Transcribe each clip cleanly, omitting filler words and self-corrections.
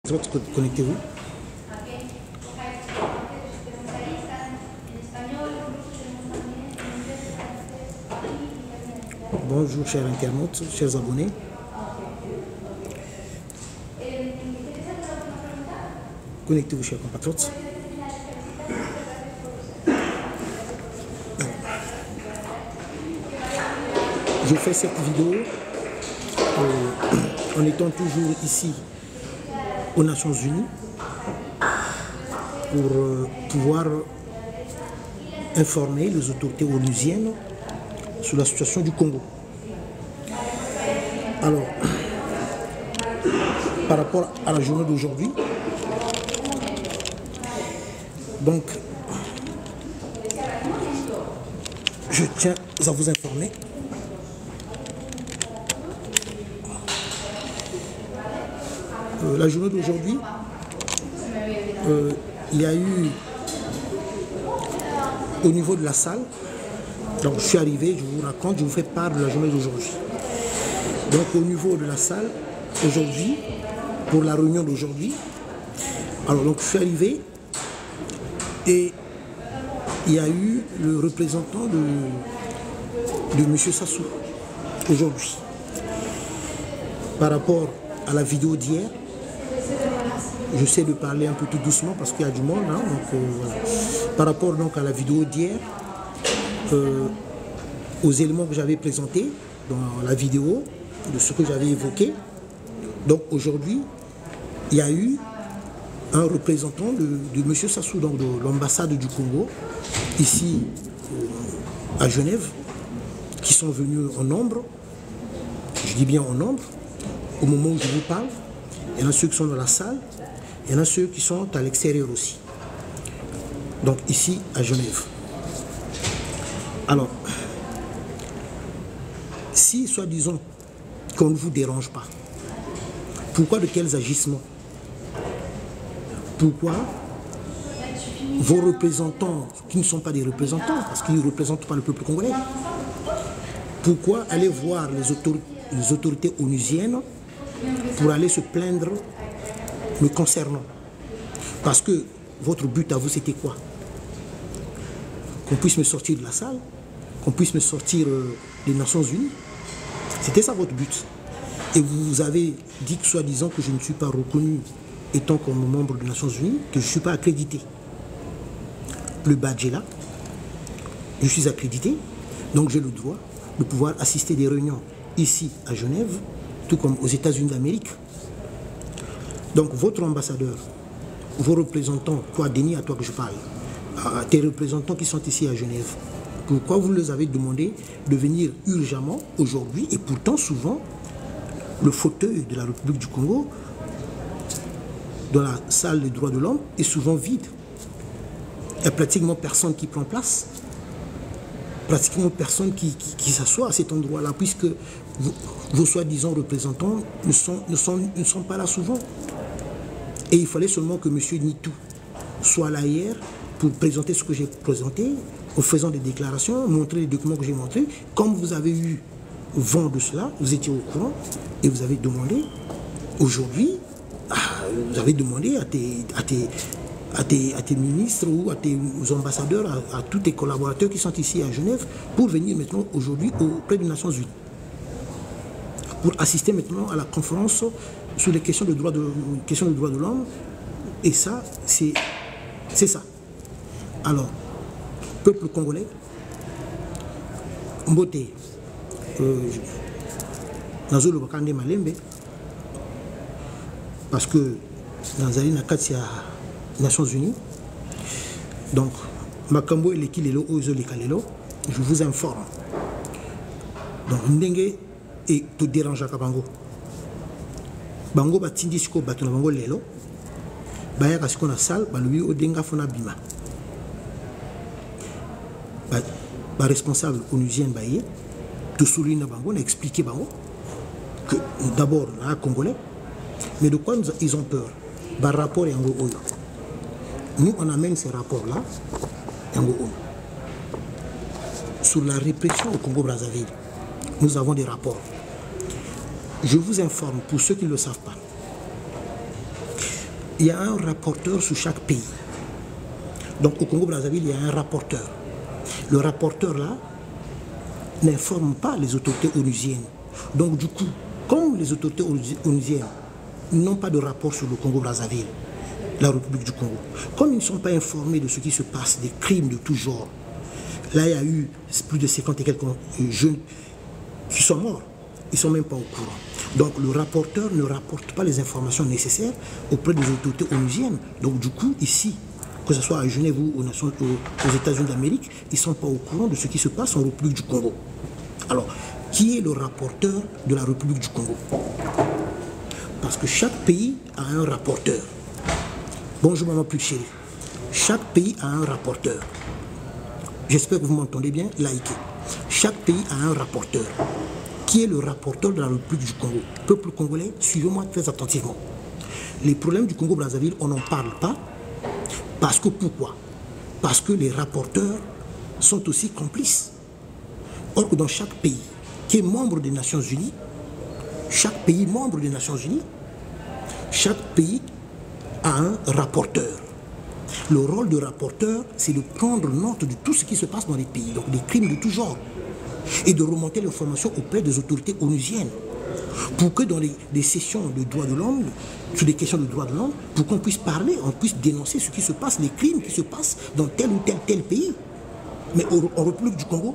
Connectez-vous. Bonjour chers internautes, chers abonnés. Connectez-vous chers compatriotes. Je fais cette vidéo en étant toujours ici aux Nations Unies pour pouvoir informer les autorités onusiennes sur la situation du Congo. Alors, par rapport à la journée d'aujourd'hui, donc, je tiens à vous informer la journée d'aujourd'hui, il y a eu au niveau de la salle, donc je suis arrivé, je vous raconte, je vous fais part de la journée d'aujourd'hui. Donc au niveau de la salle, aujourd'hui, pour la réunion d'aujourd'hui, alors donc je suis arrivé et il y a eu le représentant de M. Sassou aujourd'hui. Par rapport à la vidéo d'hier, j'essaie de parler un peu tout doucement parce qu'il y a du monde. Hein, donc, voilà. Par rapport donc à la vidéo d'hier, aux éléments que j'avais présentés dans la vidéo, de ce que j'avais évoqué, donc aujourd'hui, il y a eu un représentant de M. Sassou, donc de l'ambassade du Congo, ici à Genève, qui sont venus en nombre, je dis bien en nombre, au moment où je vous parle. Il y en a ceux qui sont dans la salle, il y en a ceux qui sont à l'extérieur aussi. Donc ici à Genève. Alors, si soi-disant qu'on ne vous dérange pas, pourquoi de quels agissements? Pourquoi vos représentants, qui ne sont pas des représentants, parce qu'ils ne représentent pas le peuple congolais, pourquoi aller voir les autorités onusiennes pour aller se plaindre me concernant? Parce que votre but à vous, c'était quoi? Qu'on puisse me sortir de la salle, qu'on puisse me sortir des Nations Unies. C'était ça votre but. Et vous avez dit que soi-disant que je ne suis pas reconnu étant comme membre des Nations Unies, que je ne suis pas accrédité. Le badge est là, je suis accrédité, donc j'ai le droit de pouvoir assister des réunions ici à Genève, tout comme aux États-Unis d'Amérique. Donc votre ambassadeur, vos représentants, toi Denis, à toi que je parle, tes représentants qui sont ici à Genève, pourquoi vous leur avez demandé de venir urgemment aujourd'hui, et pourtant souvent le fauteuil de la République du Congo dans la salle des droits de l'homme est souvent vide. Il n'y a pratiquement personne qui prend place, pratiquement personne qui s'assoit à cet endroit-là, puisque vos soi-disant représentants ne sont pas là souvent. Et il fallait seulement que M. Nitou soit là hier pour présenter ce que j'ai présenté, en faisant des déclarations, montrer les documents que j'ai montrés. Comme vous avez eu vent de cela, vous étiez au courant et vous avez demandé aujourd'hui, vous avez demandé à tes ministres ou à tes ambassadeurs, à tous tes collaborateurs qui sont ici à Genève, pour venir maintenant aujourd'hui auprès des Nations Unies, pour assister maintenant à la conférence sur les questions de droits de l'homme. Et ça, c'est ça. Alors, peuple congolais, Mbote, Nazolo Bakande Malembe, parce que dans la Katia Nations Unies, donc Makambo et l'équilelo Ozo Lekalelo, je vous informe. Donc Ndenge et tout dérange à Kabango. Bango batindi siko batuna bango lelo. Baya kasiko na salle, balubi odenga fona bima. Ba responsable onusien baye, tout souligne bango, on a expliqué bango que d'abord on a Congolais, mais de quoi ils ont peur? Par rapport à Yango Oyo. Nous, on amène ces rapports-là, sur la répression au Congo-Brazzaville. Nous avons des rapports. Je vous informe, pour ceux qui ne le savent pas, il y a un rapporteur sur chaque pays. Donc au Congo-Brazzaville, il y a un rapporteur. Le rapporteur là n'informe pas les autorités onusiennes. Donc du coup, comme les autorités onusiennes n'ont pas de rapport sur le Congo-Brazzaville, la République du Congo, comme ils ne sont pas informés de ce qui se passe, des crimes de tout genre, là il y a eu plus de 50 et quelques jeunes qui sont morts, ils ne sont même pas au courant. Donc le rapporteur ne rapporte pas les informations nécessaires auprès des autorités onusiennes. Donc du coup, ici, que ce soit à Genève ou aux États-Unis d'Amérique, ils ne sont pas au courant de ce qui se passe en République du Congo. Alors, qui est le rapporteur de la République du Congo? Parce que chaque pays a un rapporteur. Bonjour maman plus chérie. Chaque pays a un rapporteur. J'espère que vous m'entendez bien, likez. Chaque pays a un rapporteur. Qui est le rapporteur de la République du Congo? Peuple congolais, suivez-moi très attentivement. Les problèmes du Congo-Brazzaville, on n'en parle pas. Parce que pourquoi? Parce que les rapporteurs sont aussi complices. Or que dans chaque pays qui est membre des Nations Unies, chaque pays membre des Nations Unies, chaque pays a un rapporteur. Le rôle du rapporteur, c'est de prendre note de tout ce qui se passe dans les pays, donc des crimes de tout genre, et de remonter l'information auprès des autorités onusiennes, pour que dans des sessions de droits de l'homme, sur des questions de droits de l'homme, pour qu'on puisse parler, on puisse dénoncer ce qui se passe, les crimes qui se passent dans tel ou tel pays. Mais en République du Congo,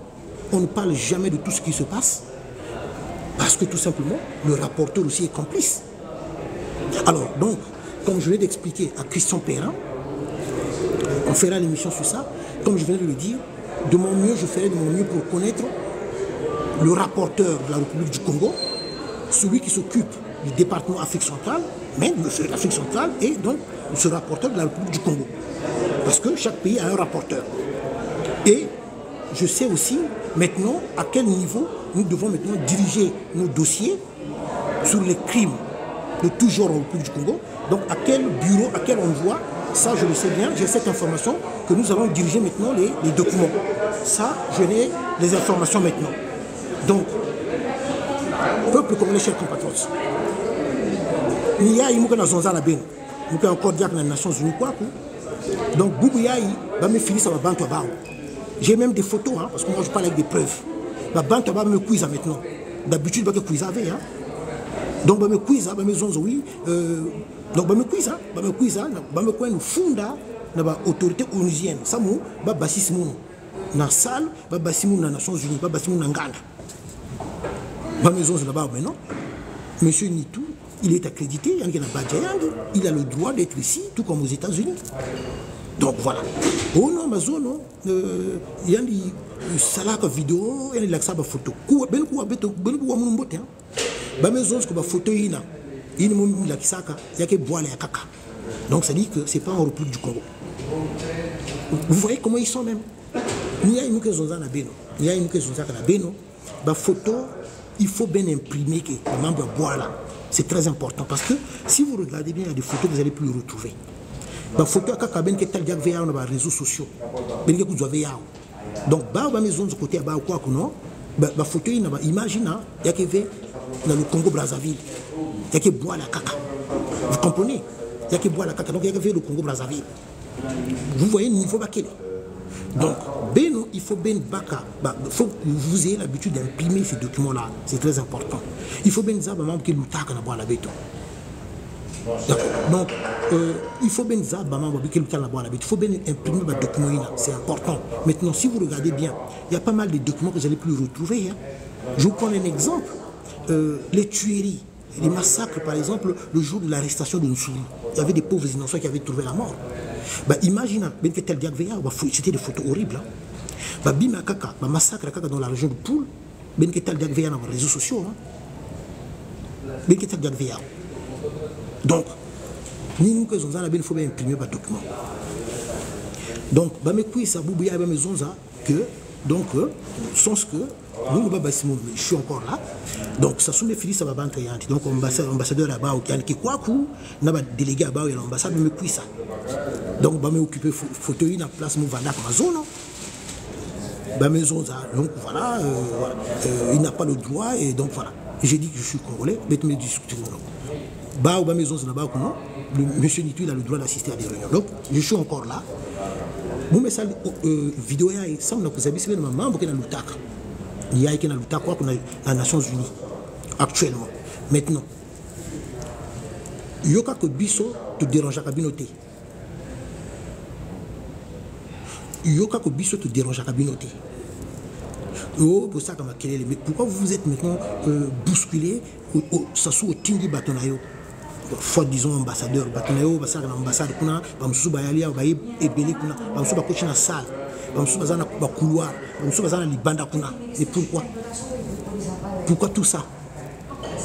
on ne parle jamais de tout ce qui se passe, parce que tout simplement, le rapporteur aussi est complice. Alors, donc, comme je viens d'expliquer à Christian Perrin, on fera l'émission sur ça, comme je viens de le dire, de mon mieux, je ferai de mon mieux pour connaître le rapporteur de la République du Congo, celui qui s'occupe du département Afrique centrale, mais l'Afrique centrale, et donc ce rapporteur de la République du Congo. Parce que chaque pays a un rapporteur. Et je sais aussi maintenant à quel niveau nous devons maintenant diriger nos dossiers sur les crimes de tout genre en République du Congo. Donc à quel bureau, à quel endroit, ça je le sais bien, j'ai cette information que nous allons diriger maintenant les documents. Ça, je n'ai les informations maintenant. Donc, peuple comme les chers compatriotes, il y a une zonza la ben, nous pouvons encore dire que les Nations Unies quoi. Donc, Boubouyaï va me filer ça va bantu à. J'ai même des photos, hein, parce que moi je parle avec des preuves. Bah bantu à me quiz maintenant. D'habitude, bah que quiz avait, hein. Donc, bah me quiz, bah me zonzo oui. Donc, bah me quiz, bah me coin funda, bah autorité onusienne. Ça mou, bah bassisme na salle, bah bassisme na Nations Unies, bah bassisme na Nganda. Là-bas maintenant, monsieur Nitou, il est accrédité, il a le droit d'être ici, tout comme aux États-Unis. Donc voilà. Oh non, ma zone, il y a des salades vidéo, il y a des photos. Donc ça dit que ce n'est pas en République du Congo. Vous voyez comment ils sont même. Il y a une photo. Il faut bien imprimer que le membre boit là. C'est très important parce que si vous regardez bien, il y a des photos que vous n'allez plus retrouver. La photo a ben que tel diag veya dans les réseaux sociaux. Ben que vous avez donc bah maison de côté bah quoi que non. Bah photo il imagine il y a que dans le Congo Brazzaville. Il y a que boit la caca. Vous comprenez? Il y a que boit la caca donc il y a que le Congo Brazzaville. Vous voyez le niveau baquet. Donc, il faut faut que vous ayez l'habitude d'imprimer ces documents-là. C'est très important. Il faut bien dire que donc, il faut bien dire il faut bien imprimer les documents. C'est important. Maintenant, si vous regardez bien, il y a pas mal de documents que vous n'allez plus retrouver. Hein. Je vous prends un exemple. Les tueries, les massacres, par exemple, le jour de l'arrestation de Nsuri. Il y avait des pauvres innocents qui avaient trouvé la mort. Bah, imaginez, c'était des photos horribles. Bah, bima kaka, bah, massacre kaka dans la région de Poul, ben ketal diagveya dans les réseaux sociaux. Ben ketal diagveya. Donc, nous il faut bien imprimer les documents. Donc, bah, mes couilles, ça boubouya, bah, mes zonza, que, donc, sens que, nous, je suis encore là. Donc, ça sont Félix Ababantayanti. Donc, ambassadeur là-bas, qui quoi, n'a pas délégué là-bas, et l'ambassade me couille ça. Donc, je vais m'occuper fauteuil dans la place où je vais ma zone. Donc, voilà, il n'a pas le droit, et donc voilà. J'ai dit que je suis congolais, mais je me discute. monsieur Nitu, il a le droit d'assister à des réunions. Donc, je suis encore là. Bon, mais ça, vidéo, ça, on a posé à maman, il y a les Nations Unies, actuellement. Maintenant, il y a que Bisso te dérange à cabinoter. Il y a que Bisso te dérange à cabinoter. Pourquoi vous vous êtes maintenant bousculé ça sous au Tingi Batonayo? Fois disons ambassadeur Batonayo, l'ambassade, salle, couloir, et pourquoi? Pourquoi tout ça?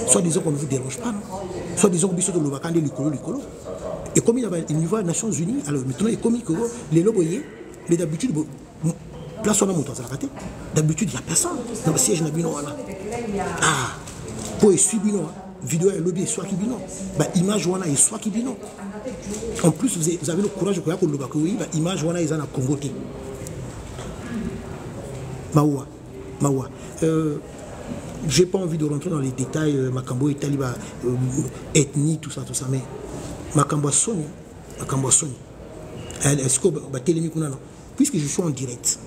Soit disons qu'on ne vous dérange pas, non? Soit disons que de l'Ovakande, l'Icolo. Et comme il y a une niveau des Nations Unies, alors maintenant il est commis que les loboyers, mais d'habitude, place on a monté à la raté. D'habitude, il n'y a personne. Dans le siège, il y a ah, pour essuyer bino, vidéo et lobby, soit qui bino. Image, on a soit qui bino. En plus, vous avez le courage de dire que l'Obakoui, image, on a ils en a convoqué. Maoua. J'ai pas envie de rentrer dans les détails, Makambo, Italiba, ethnie, tout ça, mais Makambo Sony. Est-ce que puisque je suis en direct,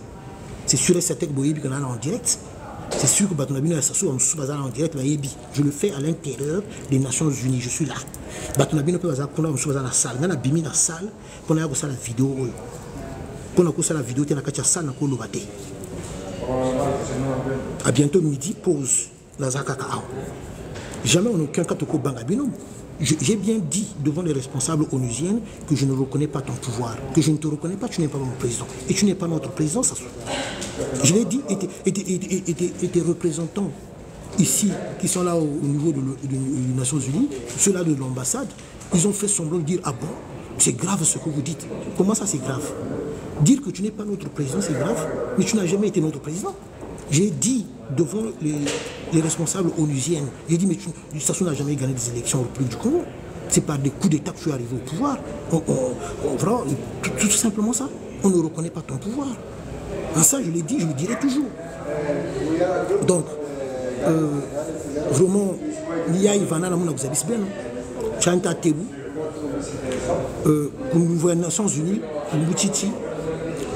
c'est sûr et certain que Boyebi qu'on a en direct, c'est sûr que Batonabino en direct, je le fais à l'intérieur des Nations Unies, je suis là. Batonabino peut dans la salle, dans la salle, qu'on a la vidéo, qu'on a la vidéo, qu'on a la salle, qu'on a à bientôt midi, pause, la Zakaka. Jamais on n'a aucun cas de Bangabino. J'ai bien dit devant les responsables onusiennes que je ne reconnais pas ton pouvoir, que je ne te reconnais pas, tu n'es pas mon président. Et tu n'es pas notre président, ça. Je l'ai dit, et tes représentants ici, qui sont là au niveau des Nations Unies, ceux-là de l'ambassade, ils ont fait semblant de dire, ah bon, c'est grave ce que vous dites. Comment ça c'est grave? Dire que tu n'es pas notre président, c'est grave, mais tu n'as jamais été notre président. J'ai dit devant les responsables onusiennes, j'ai dit, mais Sassou n'a jamais gagné des élections au République du Congo. C'est par des coups d'État que tu es arrivé au pouvoir. Tout simplement ça. On ne reconnaît pas ton pouvoir. Et ça, je l'ai dit, je le dirai toujours. Donc, vraiment, Nia Ivana, vous avez bien, Chanta Tebu, pour les Nations Unies, pour Boutiti,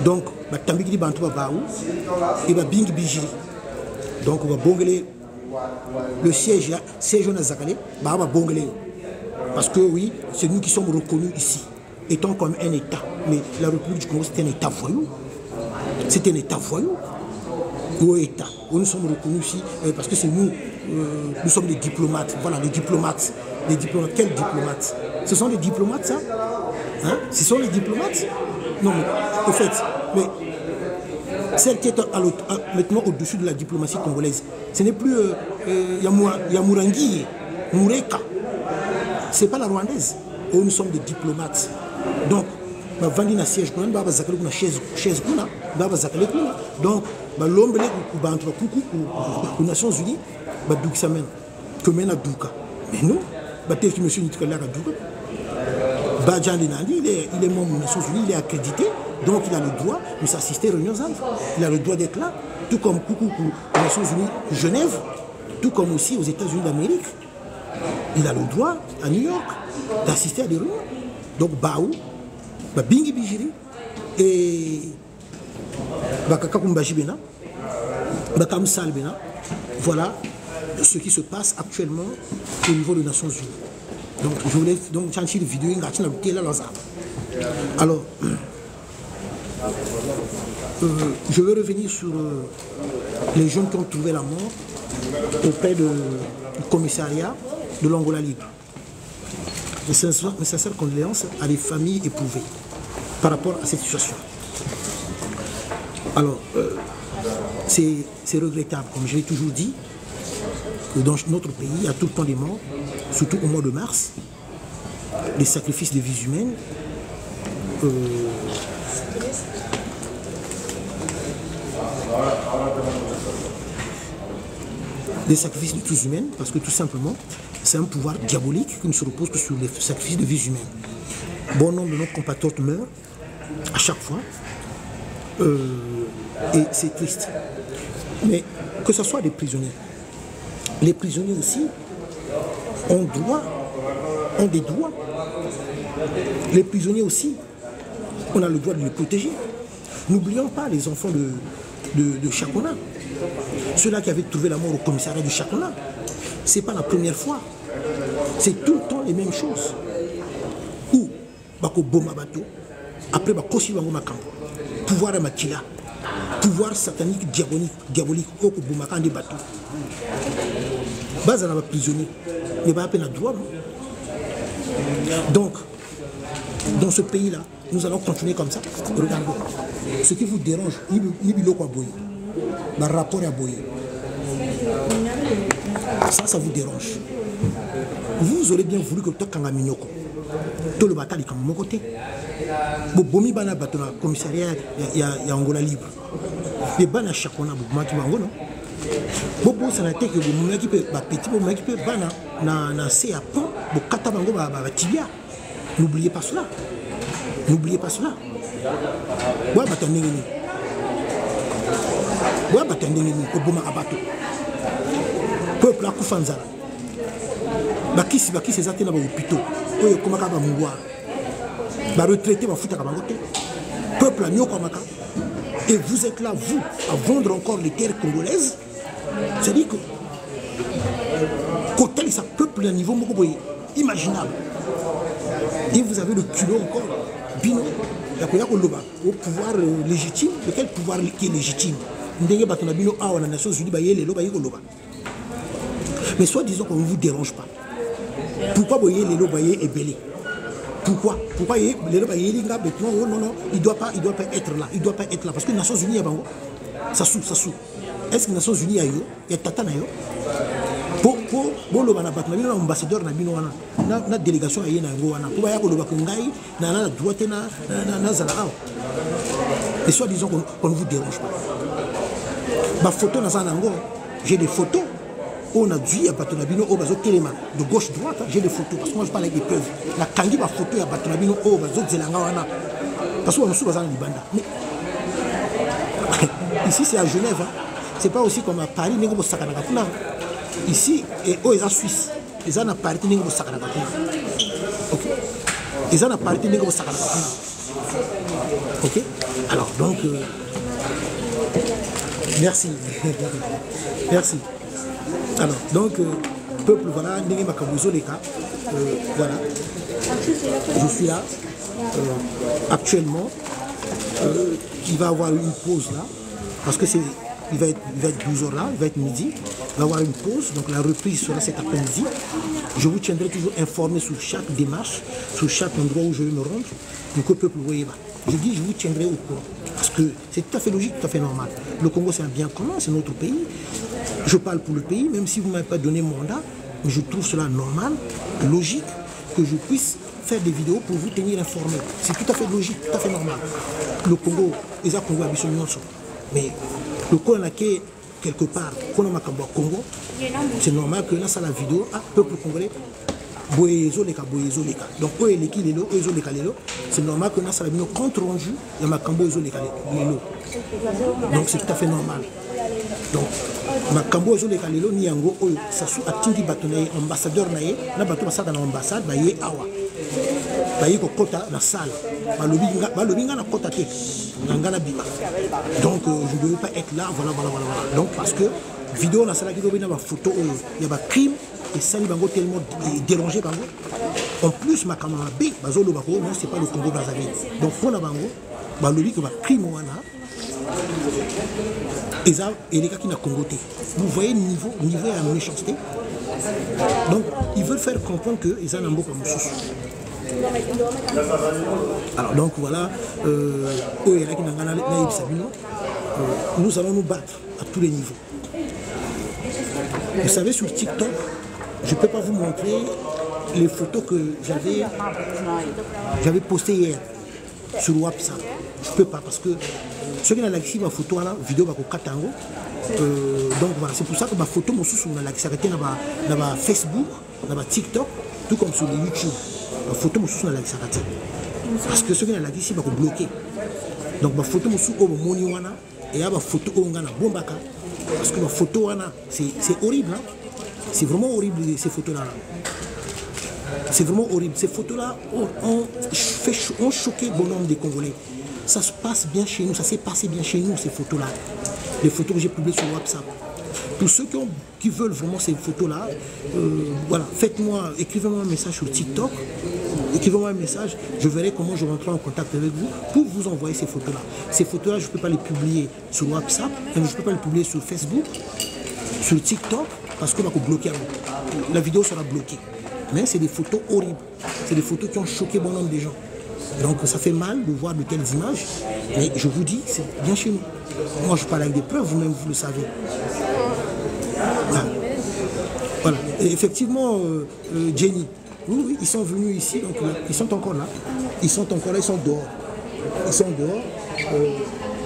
donc, Tambiki Bantou Baou, et Bing Bijiri. Donc, on va bongler le siège on a Zakale, on va bongler. Parce que oui, c'est nous qui sommes reconnus ici, étant comme un État. Mais la République du Congo, c'est un État voyou. C'est un État voyou. Ou État. Nous sommes reconnus ici parce que c'est nous, nous sommes des diplomates. Voilà, les diplomates. Les diplomates. Quels diplomates? Ce sont les diplomates, ça? Hein? Ce sont les diplomates? Non, mais au fait, mais celle qui est maintenant au-dessus de la diplomatie congolaise, ce n'est plus Yamurangui, Moureka. Ce n'est pas la rwandaise. Nous sommes des diplomates. Donc, on va vendre un siège, on va zakale une chaise, on va zakale une. Donc, l'homme aux Nations Unies, on va douxamen, comme un douka. Mais nous, peut-être que M. Nitkala a douka. Badjan Linandi, il est membre des Nations Unies, il est accrédité, donc il a le droit de s'assister aux réunions. Il a le droit d'être là, tout comme Coucou aux Nations Unies Genève, tout comme aussi aux États-Unis d'Amérique. Il a le droit à New York d'assister à des réunions. Donc Baou, Bingi Bijiri et Bakakakumbaji Bena, Bakam Sal Bena, voilà ce qui se passe actuellement au niveau des Nations Unies. Donc je voulais donc changer de vidéo. Alors, je vais revenir sur les jeunes qui ont trouvé la mort auprès du commissariat de l'Angola Libre. Mes sincères condoléances à des familles éprouvées par rapport à cette situation. Alors, c'est regrettable, comme je l'ai toujours dit, que dans notre pays, il y a tout le temps des morts, surtout au mois de mars, des sacrifices de vies humaines. Des sacrifices de vies humaines, parce que tout simplement, c'est un pouvoir diabolique qui ne se repose que sur les sacrifices de vies humaines. Bon nombre de nos compatriotes meurent à chaque fois, et c'est triste. Mais que ce soit des prisonniers, les prisonniers aussi ont droit ont des droits. Les prisonniers aussi, on a le droit de les protéger. N'oublions pas les enfants de Chakona. Ceux-là qui avaient trouvé la mort au commissariat de Chakona. Ce n'est pas la première fois. C'est tout le temps les mêmes choses. Ou, bako boma bato, après bako si bango makambo. Pouvoir makila, pouvoir satanique, diabolique, oko boma kande bato. Baza na ba prisonnier, mais pas à peine à droit. Donc, dans ce pays-là, nous allons continuer comme ça. Regardez, ce qui vous dérange, ni biloko à boyer, ma rapport à boyer. Ça vous dérange. Vous aurez bien voulu que tu aies un minoko. Tout le bataille comme mon côté. Bomi bana batona commissariat ya Angola libre. Les bana chakona boma ki bango non. Bobo ça na teke bomo ki pe ba petit bomo ki pe bana na c'est à pont bo kata bango ba tibia. N'oubliez pas cela. N'oubliez pas cela. Boa batande ngini. Boa batande ngini ko boma abato. Peuple akufanzala. Bakisi ezate na ba hôpitaux. Oyo komaka ba mungwa. Ba retraité ba futa ka bango te. Peuple nyoko maka. Et vous êtes là, vous, à vendre encore les terres congolaises. C'est-à-dire que côté ça peuple à niveau imaginable. Et vous avez le culot encore. Bino, au pouvoir légitime. Lequel pouvoir qui est légitime? Mais soit disons qu'on ne vous dérange pas. Pourquoi vous voyez les lobayés et belés? Pourquoi les lobayés non, il doit pas être là. Il doit pas être là. Parce que les Nations Unies, ça sous. Est-ce que les Nations Unies, il y a Tata Nayo? Pour l'ambassadeur, la délégation a et soit disons qu'on ne vous dérange pas. Ma photo, j'ai des photos. On a dit à Batonabino au bazo téléma de gauche droite, j'ai des photos parce que moi je parle avec des preuves. La kangi ma photo à Batonabino au bazo zelanga wana. Parce que on sous bazan libanda. Mais ici c'est à Genève, hein. C'est pas aussi comme à Paris négo sakana kapuna. Ici et aux Suisse, ils en a parti négo sakana kapuna. OK. Ils en a parti négo sakana kapuna. OK. Alors donc merci. Merci. Alors, donc, peuple, voilà, voilà, je suis là, actuellement, il va y avoir une pause là, parce que il va être 12h là, il va être midi, il va y avoir une pause, donc la reprise sera cet après-midi. Je vous tiendrai toujours informé sur chaque démarche, sur chaque endroit où je vais me rendre, donc le peuple, vous voyez, je dis, je vous tiendrai au courant, parce que c'est tout à fait logique, tout à fait normal. Le Congo, c'est un bien commun, c'est notre pays. Je parle pour le pays, même si vous ne m'avez pas donné mandat, mais je trouve cela normal, logique, que je puisse faire des vidéos pour vous tenir informé. C'est tout à fait logique, tout à fait normal. Le Congo, les Congo absolument. Mais le Congo, quelque part, Congo, c'est normal que là, ça la vidéo, peuple congolais, donc, c'est normal que là, ça la vidéo contre rendu, il y a ma cambo donc, c'est tout à fait normal. Donc, ma cambo Kalelo ni yango oyo sasu atindi batonaye ambassadeur naye na bato basaka na ambassade baye awa baye ko kota na salle balobi nga na kota te nga na bima. Donc je ne devais pas être là, voilà. Donc parce que vidéo na sala ki na ba photo oyo ya ba crime et sali bango tellement dérangé bango. En plus ma caméra B bazolo bako non, c'est pas le Congo Brazzaville. Donc pour na bango balobi que ba crime wana et les gars qui n'ont Congo. Vous voyez le niveau de la méchanceté. Donc, ils veulent faire comprendre qu'ils ont un beau comme alors, donc voilà, nous allons nous battre à tous les niveaux. Vous savez, sur TikTok, je ne peux pas vous montrer les photos que j'avais postées hier sur WhatsApp. Je ne peux pas parce que ceux qui ont la photo, la vidéo, donc voilà, c'est pour ça que ma photo, mon sous, on a dans Facebook, dans TikTok, tout comme sur YouTube. La photo, mon sous, on a parce que ceux qui ont la vont bloquer. Donc ma photo, mon sous, on a et ma photo, on a bombaka. Parce que ma photo, c'est horrible. Hein? C'est vraiment horrible ces photos-là. C'est vraiment horrible. Ces photos-là ont choqué bon nombre des Congolais. Ça se passe bien chez nous, ça s'est passé bien chez nous, ces photos-là. Les photos que j'ai publiées sur WhatsApp. Pour ceux qui veulent vraiment ces photos-là, voilà, faites-moi, écrivez-moi un message sur TikTok, écrivez-moi un message, je verrai comment je rentrerai en contact avec vous pour vous envoyer ces photos-là. Ces photos-là, je ne peux pas les publier sur WhatsApp, je ne peux pas les publier sur Facebook, sur TikTok, parce qu'on va bloquer. La vidéo sera bloquée. Mais c'est des photos horribles. C'est des photos qui ont choqué bon nombre de gens. Donc ça fait mal de voir de telles images, mais je vous dis, c'est bien chez nous. Moi je parle avec des preuves, vous-même vous le savez. Voilà. Et effectivement, Jenny, oui, ils sont venus ici, donc ils sont encore là. Ils sont encore là, ils sont dehors. Ils sont dehors.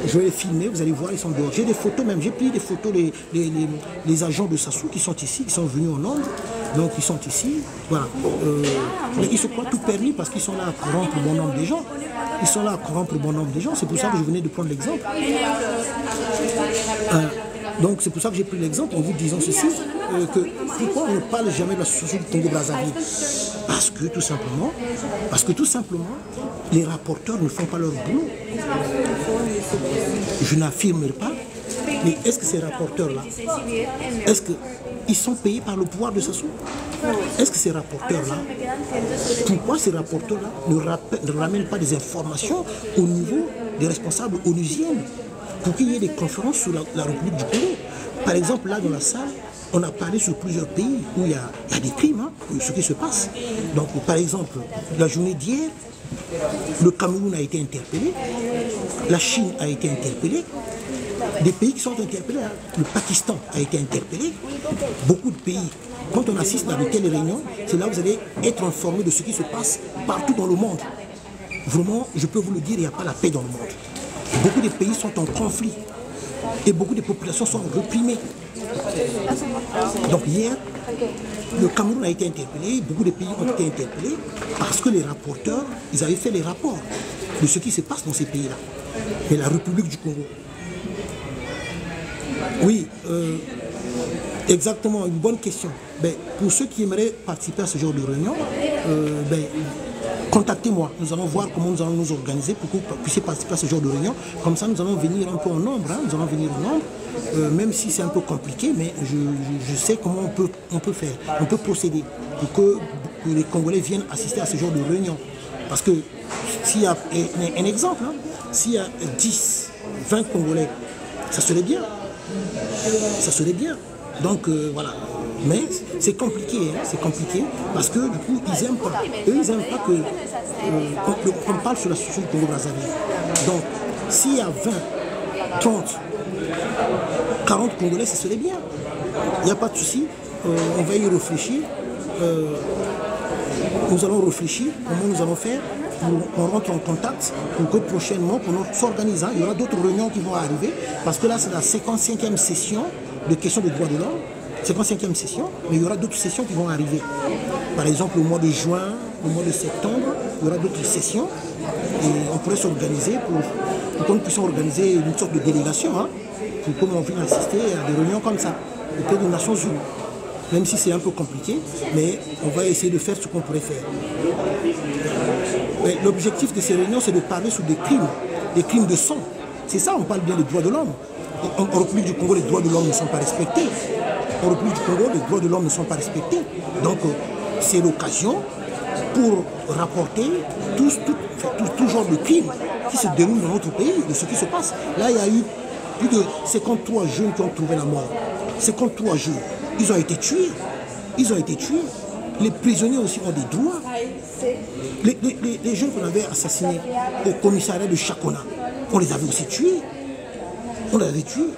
Je vais les filmer, vous allez voir, ils sont dehors. J'ai des photos même, j'ai pris des photos, les agents de Sassou qui sont ici, qui sont venus en Londres. Donc ils sont ici, voilà. Mais ils se croient tout permis parce qu'ils sont là à corrompre le bon nombre des gens. Ils sont là à corrompre le bon nombre des gens. C'est pour ça que je venais de prendre l'exemple. Donc c'est pour ça que j'ai pris l'exemple en vous disant ceci, que pourquoi on ne parle jamais de la situation du Congo-Brazzaville? Parce que tout simplement, les rapporteurs ne font pas leur boulot. Je n'affirme pas, mais est-ce que ces rapporteurs-là, est-ce qu'ils sont payés par le pouvoir de Sassou? Est-ce que ces rapporteurs-là, pourquoi ces rapporteurs-là ne ramènent pas des informations au niveau des responsables onusiens pour qu'il y ait des conférences sur la République du Congo? Par exemple, là dans la salle, on a parlé sur plusieurs pays où il y a des crimes, hein, ce qui se passe. Donc, par exemple, la journée d'hier, le Cameroun a été interpellé, la Chine a été interpellée, des pays qui sont interpellés, hein. Le Pakistan a été interpellé, beaucoup de pays. Quand on assiste à de telles réunions, c'est là où vous allez être informé de ce qui se passe partout dans le monde. Vraiment, je peux vous le dire, il n'y a pas la paix dans le monde. Beaucoup de pays sont en conflit et beaucoup de populations sont réprimées. Donc hier, le Cameroun a été interpellé, beaucoup de pays ont été interpellés parce que les rapporteurs, ils avaient fait les rapports de ce qui se passe dans ces pays-là. Mais la République du Congo, oui, exactement, une bonne question. Ben, pour ceux qui aimeraient participer à ce genre de réunion, contactez-moi. Nous allons voir comment nous allons nous organiser pour que vous puissiez participer à ce genre de réunion. Comme ça, nous allons venir un peu en nombre. Hein, nous allons venir en nombre, même si c'est un peu compliqué, mais je sais comment on peut faire. On peut procéder pour que les Congolais viennent assister à ce genre de réunion. Parce que s'il y a un exemple, hein, s'il y a 10, 20 Congolais, ça serait bien. Ça serait bien. Donc voilà. Mais c'est compliqué, hein, c'est compliqué parce que du coup ils n'aiment pas. Eux ils n'aiment pas qu'on parle sur la situation du Congo-Brazzaville. Donc s'il y a 20, 30, 40 Congolais, ça serait bien. Il n'y a pas de souci. On va y réfléchir. Nous allons réfléchir comment nous allons faire. On rentre en contact pour que prochainement, pour s'organiser, il y aura d'autres réunions qui vont arriver parce que là c'est la 55e session de questions de droits de l'homme. 55e session, mais il y aura d'autres sessions qui vont arriver. Par exemple, au mois de juin, au mois de septembre, il y aura d'autres sessions et on pourrait s'organiser pour que nous puissions organiser une sorte de délégation, hein, pour qu'on vienne assister à des réunions comme ça, auprès des Nations Unies. Même si c'est un peu compliqué, mais on va essayer de faire ce qu'on pourrait faire. L'objectif de ces réunions, c'est de parler sur des crimes de sang. C'est ça, on parle bien des droits de l'homme. En République du Congo, les droits de l'homme ne sont pas respectés. En République du Congo, les droits de l'homme ne sont pas respectés. Donc, c'est l'occasion pour rapporter tout genre de crimes qui se déroulent dans notre pays, de ce qui se passe. Là, il y a eu plus de 53 jeunes qui ont trouvé la mort. 53 jeunes. Ils ont été tués. Ils ont été tués. Les prisonniers aussi ont des droits. Les jeunes qu'on avait assassinés au commissariat de Chakona, on les avait aussi tués. On les avait tués.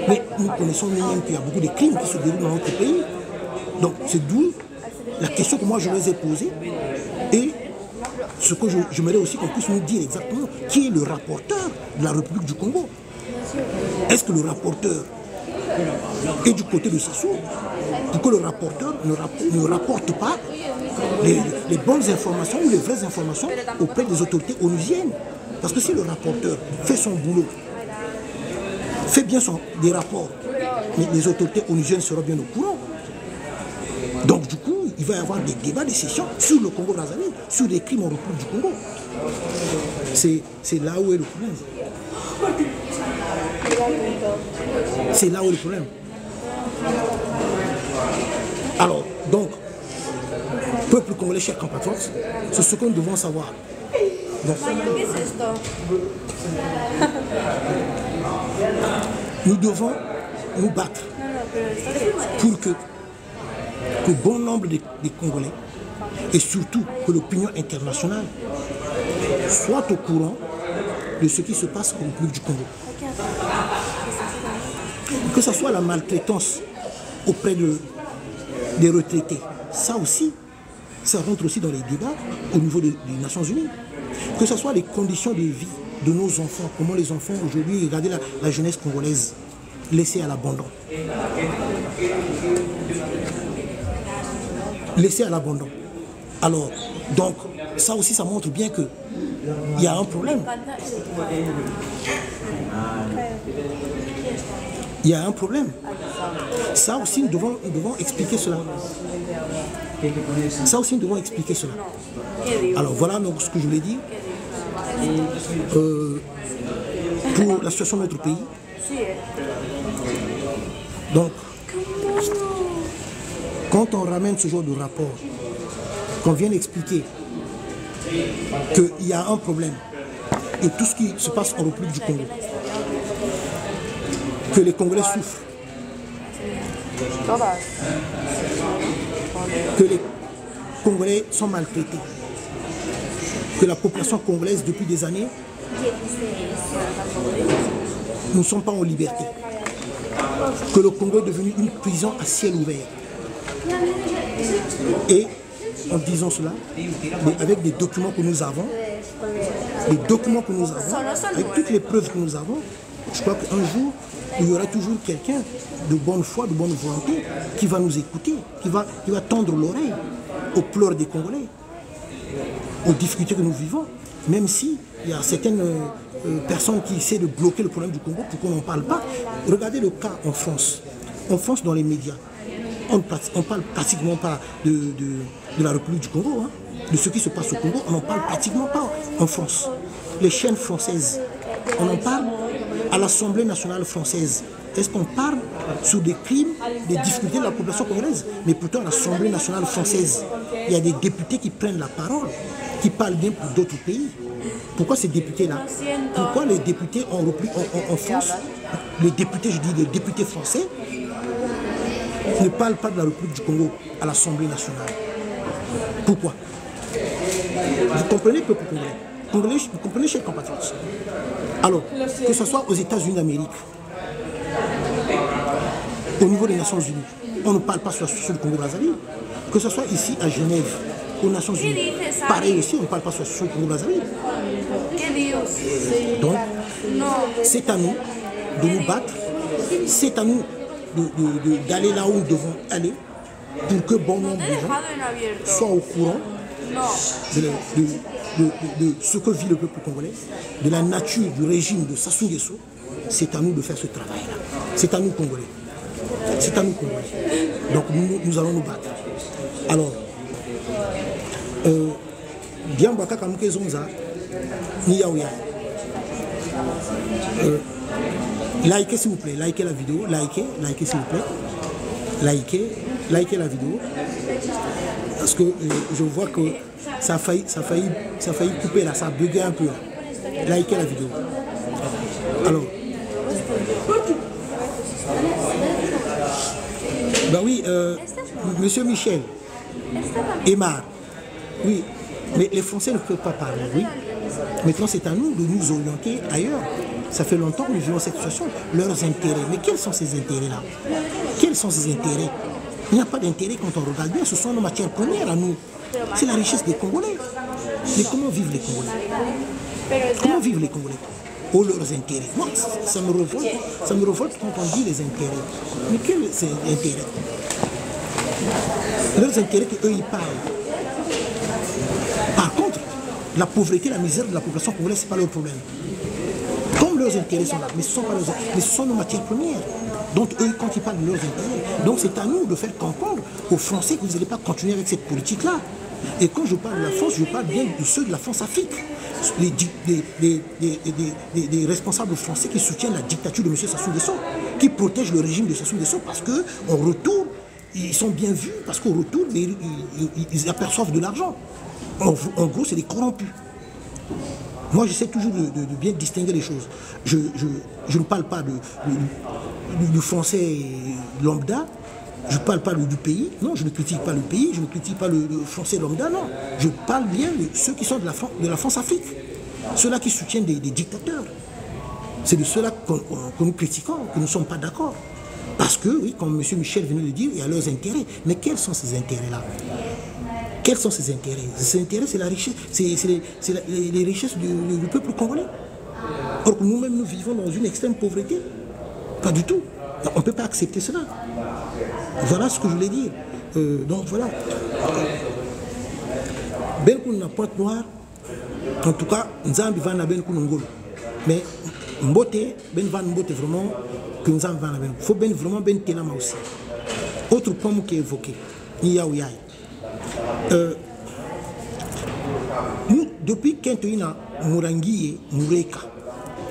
Mais nous connaissons même qu'il y a beaucoup de crimes qui se déroulent dans notre pays. Donc c'est d'où la question que moi je les ai posée. Et ce que j'aimerais aussi qu'on puisse nous dire exactement qui est le rapporteur de la République du Congo. Est-ce que le rapporteur est du côté de Sassou pour que le rapporteur ne rapporte pas les bonnes informations ou les vraies informations auprès des autorités onusiennes? Parce que si le rapporteur fait son boulot, fait bien des rapports, mais les autorités onusiennes seront bien au courant. Donc du coup, il va y avoir des débats, des sessions sur le Congo-Brazzaville, sur les crimes en République du Congo. C'est là où est le problème. C'est là où est le problème. Alors, donc, peuple congolais, chers compatriotes, c'est ce que nous devons savoir. Donc, nous devons nous battre pour que bon nombre des Congolais et surtout que l'opinion internationale soit au courant de ce qui se passe au République du Congo. Que ce soit la maltraitance auprès des retraités, ça aussi, ça rentre aussi dans les débats au niveau des Nations Unies. Que ce soit les conditions de vie de nos enfants, comment les enfants aujourd'hui, regardez la jeunesse congolaise laissée à l'abandon. Laissée à l'abandon. Alors, donc, ça aussi, ça montre bien qu'il y a un problème. Il y a un problème. Ça aussi, nous devons expliquer cela. Ça aussi, nous devons expliquer cela. Alors, voilà donc, ce que je voulais dire. Pour la situation de notre pays. Donc, quand on ramène ce genre de rapport, qu'on vient d'expliquer qu'il y a un problème et tout ce qui se passe en République du Congo, que les Congolais souffrent, que les Congolais sont maltraités, que la population congolaise depuis des années ne sont pas en liberté, que le Congo est devenu une prison à ciel ouvert. Et en disant cela, mais avec des documents que nous avons, avec toutes les preuves que nous avons, je crois qu'un jour, il y aura toujours quelqu'un de bonne foi, de bonne volonté, qui va nous écouter, qui va tendre l'oreille aux pleurs des Congolais, aux difficultés que nous vivons, même si il y a certaines personnes qui essaient de bloquer le problème du Congo pour qu'on n'en parle pas. Regardez le cas en France. En France, dans les médias, on ne parle pratiquement pas de la République du Congo, hein, de ce qui se passe au Congo, on n'en parle pratiquement pas en France. Les chaînes françaises, on en parle à l'Assemblée nationale française. Est-ce qu'on parle sur des crimes, des difficultés de la population congolaise? Mais pourtant, à l'Assemblée nationale française, il y a des députés qui prennent la parole, qui parlent bien pour d'autres pays. Pourquoi ces députés-là? Pourquoi les députés en France, les députés, je dis les députés français, ne parlent pas de la République du Congo à l'Assemblée nationale? Pourquoi? Vous comprenez, peuple congolais? Vous comprenez, chers compatriotes? Alors, que ce soit aux États-Unis d'Amérique, au niveau des Nations Unies, on ne parle pas sur la situation du Congo-Brazzaville. Que ce soit ici à Genève, aux Nations Unies, pareil aussi, on ne parle pas sur la situation du Congo-Brazzaville. Donc, c'est à nous de nous battre, c'est à nous d'aller là où nous devons aller pour que bon nombre de gens soient au courant de ce que vit le peuple congolais, de la nature du régime de Sassou Nguesso. C'est à nous de faire ce travail-là. C'est à nous Congolais. C'est à nous Congolais. Donc nous allons nous battre. Alors, bien Baka Kamuke Zonza, Niyaouya. Likez s'il vous plaît, likez la vidéo, likez s'il vous plaît, likez la vidéo, parce que je vois que ça a failli couper là, ça a bugué un peu là. Likez la vidéo. Alors, ben oui, Monsieur Michel, Aymar, oui, mais les Français ne peuvent pas parler, oui. Maintenant, c'est à nous de nous orienter ailleurs. Ça fait longtemps que nous vivons cette situation. Leurs intérêts. Mais quels sont ces intérêts-là? Quels sont ces intérêts? Il n'y a pas d'intérêt quand on regarde bien. Ce sont nos matières premières à nous. C'est la richesse des Congolais. Mais comment vivent les Congolais? Comment vivent les Congolais? Oh, leurs intérêts. Moi, ça me révolte quand on dit les intérêts. Mais quels sont les intérêts? Leurs intérêts qu'eux, ils parlent. Par contre, la pauvreté, la misère de la population congolaise, ce n'est pas leur problème. Comme leurs intérêts sont là, mais ce ne sont pas leurs intérêts, mais ce sont nos matières premières. Donc eux, quand ils parlent de leurs intérêts, donc c'est à nous de faire comprendre aux Français que vous n'allez pas continuer avec cette politique-là. Et quand je parle de la France, je parle bien de ceux de la France-Afrique. Des responsables français qui soutiennent la dictature de M. Sassou Nguesso, qui protègent le régime de Sassou Nguesso parce qu'en retour, ils sont bien vus, parce qu'au retour, ils aperçoivent de l'argent. En gros, c'est des corrompus. Moi, j'essaie toujours de bien distinguer les choses. Je ne parle pas du français lambda, je ne parle pas du pays, non, je ne critique pas le pays, je ne critique pas le français lambda, non. Je parle bien de ceux qui sont de la France-Afrique, ceux-là qui soutiennent des dictateurs. C'est de ceux-là que nous critiquons, que nous ne sommes pas d'accord. Parce que, oui, comme M. Michel venait de dire, il y a leurs intérêts. Mais quels sont ces intérêts-là? Quels sont ces intérêts? Ces intérêts, c'est la richesse, c'est les richesses du peuple congolais. Or que nous-mêmes, nous vivons dans une extrême pauvreté. Pas du tout. On ne peut pas accepter cela. Voilà ce que je voulais dire. Donc voilà. Ben Kouna Pointe Noire, en tout cas, Nzambi va na Ben Kouna Ngolo. Mais Mbote, Ben Van Mbote vraiment, que Nzambi va na Ben. Il faut Ben vraiment Ben Tenama aussi. Autre point qui est évoqué, Niyaou Yaï. Nous, depuis Kentoïna Mourangi et Moureka,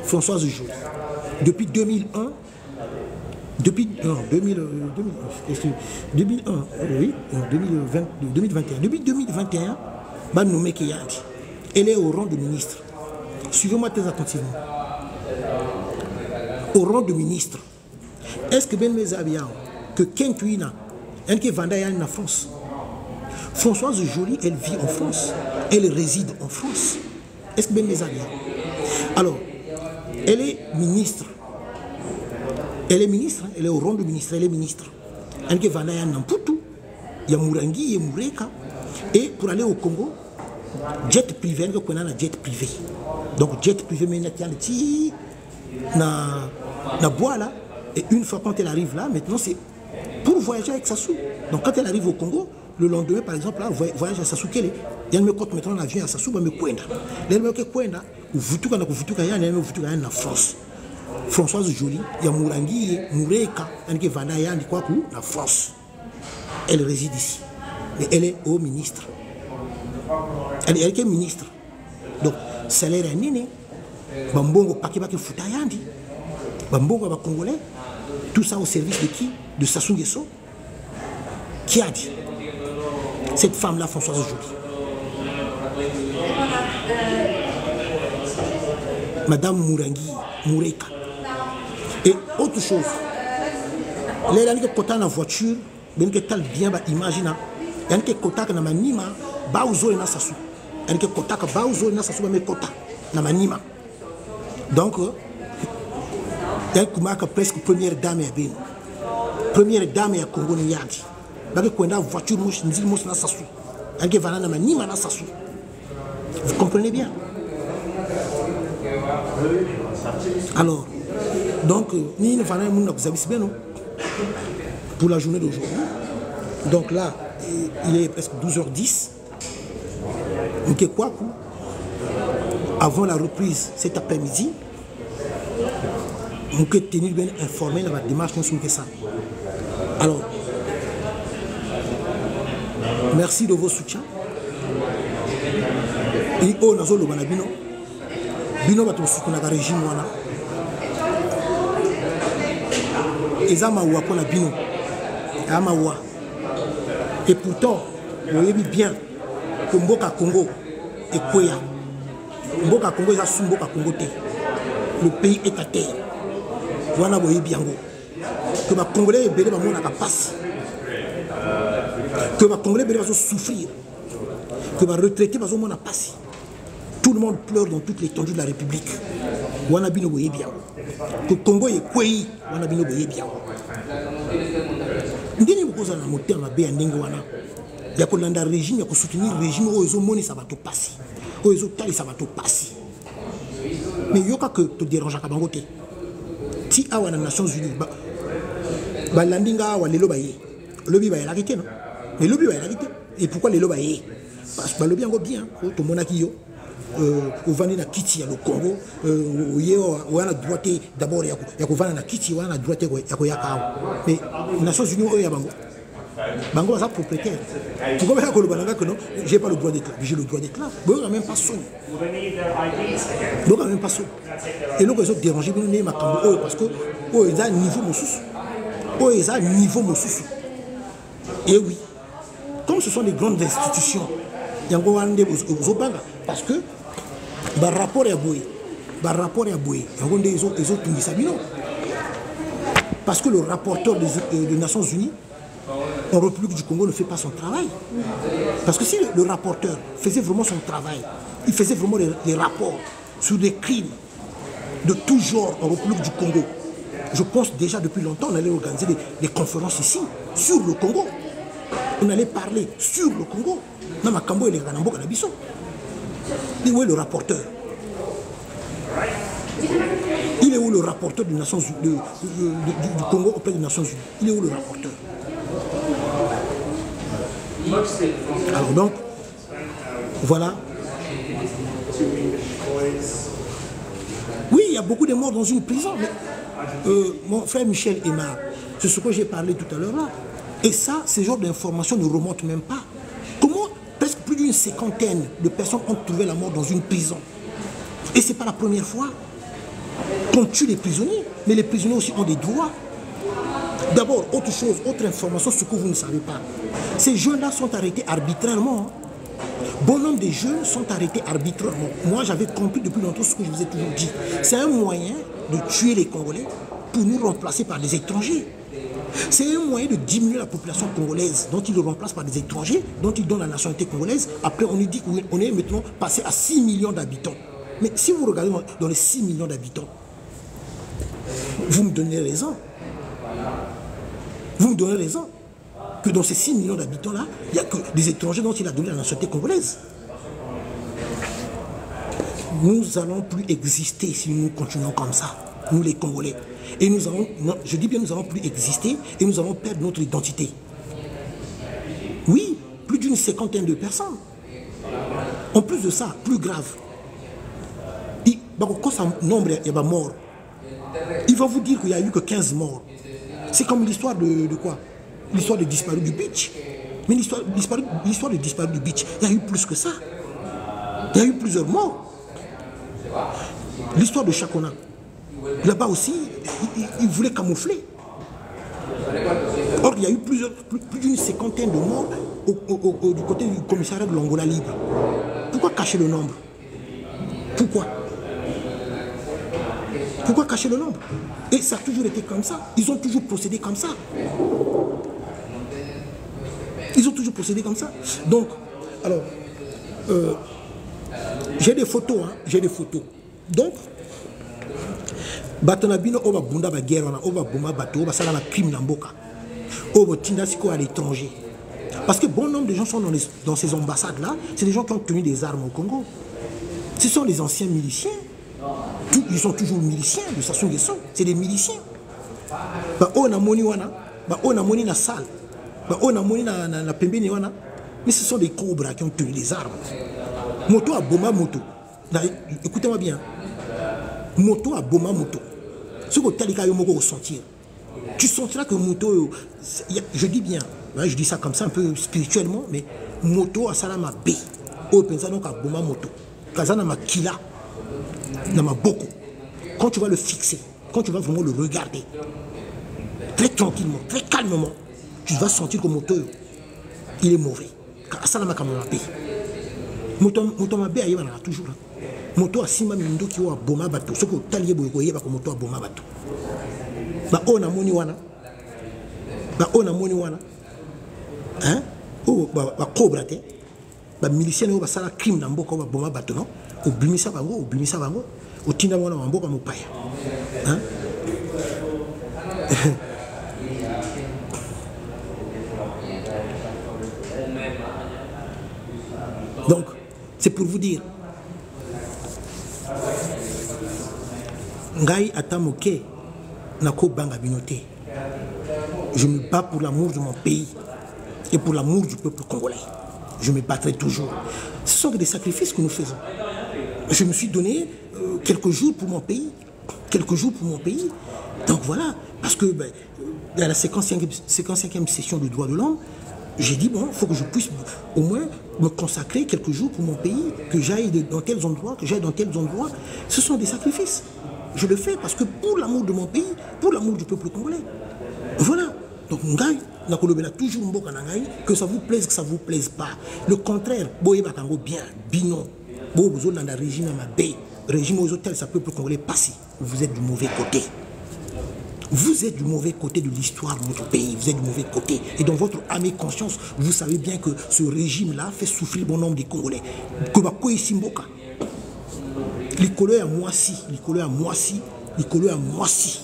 Françoise Joly, depuis 2001, depuis 2001, oui, 2021, depuis 2021, Banoumé Keyadi, elle est au rang de ministre. Suivez-moi très attentivement. Au rang de ministre. Est-ce que Ben Mezabiao, que Kentoïna, elle qui vanda en France, Françoise Joly, elle vit en France, elle réside en France. Est-ce que Ben Mezabiao? Alors, elle est ministre. Elle est ministre, elle est au rang de ministre, elle est ministre. Elle va aller à Namputu, il y a Mourangi, il y a Moureka. Et pour aller au Congo, jet privé, elle connaît un jet privé. Donc jet privé, mais il y a bois là. Et une fois quand elle arrive là, maintenant c'est pour voyager avec Sassou. Donc quand elle arrive au Congo, le lendemain par exemple, là, voyage à Sassou Kele. Il y a me compte maintenant l'avion à Sassou, mais Kwenda. Elle me Kwenda, ou Vutuka, il y a en France. Françoise Joly, il y a Mourangi, Moureka, elle va en France. Elle réside ici. Mais elle est au ministre. Elle est ministre. Donc, salaire est néné. Bambongo Pakibaki Futayandi. Bambongo Congolais. Tout ça au service de qui? De Sassou Nguesso. Qui a dit? Cette femme-là, Françoise Joly. Madame Mourangi, Moureka. Et autre chose, les gens qui sont dans la voiture, ils sont bien imaginés. Les gens qui sont dans la nima, ils sont dans Sassou. Les gens qui sont dans Sassou, ils sont dans la nima. Donc, il y a presque première dame à Beno. Première dame à Congo Niadi. Ils sont dans la voiture, ils sont dans Sassou. Les gens qui sont dans la nima, dans Sassou. Vous comprenez bien? Alors, donc, nous avons pour la journée d'aujourd'hui. Donc là, il est presque 12h10. Avant la reprise cet après-midi, nous avons tenu bien informé de la démarche de ça. Alors, merci de vos soutiens. Et on a le Banabino. Bino va te soutenir le régime. Et pourtant, vous voyez bien que Mboka Congo est Koya. Mboka Congo est sous Mboka Congo. Le pays est à terre. Voilà, vous voyez bien que les Congolais sont passe. Que les Congolais vont souffrir. Que les retraités vont passer. Tout le monde pleure dans toute l'étendue de la République. Voilà, vous voyez bien. Que le Congo est Koya. Voilà, vous voyez bien. Il y a un régime qui soutenir le régime où ça va te passer. Où ça va te passer. Mais il y a que te dérange à Kabangote. Si à les Nations Unies, le lobby va y arrêter. Le lobby va y arrêter. Et pourquoi le lobby? Parce que le lobby est bien. au vendre na kiti le Congo ou à la droite d'abord il y a vendre na kiti ou à la droite il y a mais les Nations Unies il y a bango ça propriétaire pourquoi que le bananga que non j'ai pas le droit d'éclat j'ai le droit d'éclat bon même pas son donc même pas son et donc ils ont dérangé bien les makambo parce que ils ont niveau mon ils ont niveau mon et oui comme ce sont des grandes institutions il y a encore aux banques parce que par rapport à Boy ils ont tout mis ça parce que le rapporteur des Nations Unies en République du Congo ne fait pas son travail. Parce que si le rapporteur faisait vraiment son travail, il faisait vraiment des rapports sur des crimes de tout genre en République du Congo, je pense déjà depuis longtemps on allait organiser des conférences ici sur le Congo. On allait parler sur le Congo. Non, mais Kambo et les Ranambo Kanabiso. Il est où le rapporteur? Il est où le rapporteur du Congo auprès des Nations Unies? Il est où le rapporteur? Alors donc, voilà. Oui, il y a beaucoup de morts dans une prison. Mais, mon frère Michel Aymar, c'est ce que j'ai parlé tout à l'heure là. Et ça, ce genre d'informations ne remontent même pas. Comment presque plus d'une cinquantaine de personnes ont trouvé la mort dans une prison? Et ce n'est pas la première fois qu'on tue les prisonniers. Mais les prisonniers aussi ont des droits. D'abord, autre chose, autre information, ce que vous ne savez pas. Ces jeunes-là sont arrêtés arbitrairement. Bon nombre de jeunes sont arrêtés arbitrairement. Moi, j'avais compris depuis longtemps ce que je vous ai toujours dit. C'est un moyen de tuer les Congolais pour nous remplacer par des étrangers. C'est un moyen de diminuer la population congolaise, dont ils le remplacent par des étrangers, dont ils donnent la nationalité congolaise. Après, on nous dit qu'on est maintenant passé à 6 millions d'habitants. Mais si vous regardez dans les 6 millions d'habitants, vous me donnez raison. Vous me donnez raison que dans ces 6 millions d'habitants-là, il n'y a que des étrangers dont il a donné la nationalité congolaise. Nous n'allons plus exister si nous continuons comme ça, nous les Congolais. Et nous allons, je dis bien nous n'allons plus exister et nous allons perdre notre identité. Oui, plus d'une cinquantaine de personnes. En plus de ça, plus grave, quand ça nombre il y a mort, il va vous dire qu'il n'y a eu que 15 morts. C'est comme l'histoire de quoi? L'histoire des disparus du beach. Mais l'histoire des disparus du beach, il y a eu plus que ça. Il y a eu plusieurs morts. L'histoire de Chakona. Là-bas aussi, il voulait camoufler. Or, il y a eu plus d'une cinquantaine de morts du côté du commissariat de l'Angola libre. Pourquoi cacher le nombre? Pourquoi? Pourquoi cacher le nombre? Et ça a toujours été comme ça. Ils ont toujours procédé comme ça. Ils ont toujours procédé comme ça. Donc, alors, j'ai des photos, hein, j'ai des photos. Donc, Batonabino, on va bunda ba guerre, on va bomba bateau, on va faire un crime n'amboka. On va tindasiko à l'étranger. Parce que bon nombre de gens sont dans ces ambassades-là, c'est des gens qui ont tenu des armes au Congo. Ce sont les anciens miliciens. Ils sont toujours miliciens de Sassou Nguesso, c'est des miliciens. On a moni wana, on a moni na salle, on a moni na pembeni wana, mais ce sont des cobras qui ont tenu des armes. Moto a boma moto. Écoutez-moi bien. Moto a boma moto. Ce que tu as ressentir. Tu sentiras que moto, je dis bien, je dis ça comme ça un peu spirituellement, mais moto a salama B. O pensa donc a boma moto. Kazana ma kila. Nama beaucoup. Quand tu vas le fixer, quand tu vas vraiment le regarder, très tranquillement, très calmement, tu vas sentir que le moteur, il est mauvais. Ça n'a pas de moto mabe aye bana toujours. Moto asima mindo ki wa boma bato. Ce que talié boyko yeba ko moto a boma bato. Ba ona moni wana. Ba ona moni wana. Hein? O ba cobra te. Ba milicien o ba sala crime na mboka ba boma bato non. O bimisa bango, o tinda mwana wa mboka mopaya. Hein? Donc, c'est pour vous dire, Ngai Atamoke Nako Banga Binote. Je me bats pour l'amour de mon pays et pour l'amour du peuple congolais. Je me battrai toujours. Ce sont des sacrifices que nous faisons. Je me suis donné quelques jours pour mon pays. Quelques jours pour mon pays. Donc voilà, parce que dans la 55e session du droit de l'homme, j'ai dit, bon, il faut que je puisse au moins me consacrer quelques jours pour mon pays, que j'aille dans tels endroits, que j'aille dans tels endroits. Ce sont des sacrifices. Je le fais parce que pour l'amour de mon pays, pour l'amour du peuple congolais. Voilà. Donc, toujours que ça vous plaise, que ça ne vous plaise pas. Le contraire, bien, binon, dans le régime à ma baie, régime aux hôtels, ça peuple congolais passé. Vous êtes du mauvais côté. Vous êtes du mauvais côté de l'histoire de notre pays. Vous êtes du mauvais côté. Et dans votre âme et conscience, vous savez bien que ce régime-là fait souffrir bon nombre de Congolais. Les Congolais à Moissi, les Congolais à Moissi, les Congolais à Moissi.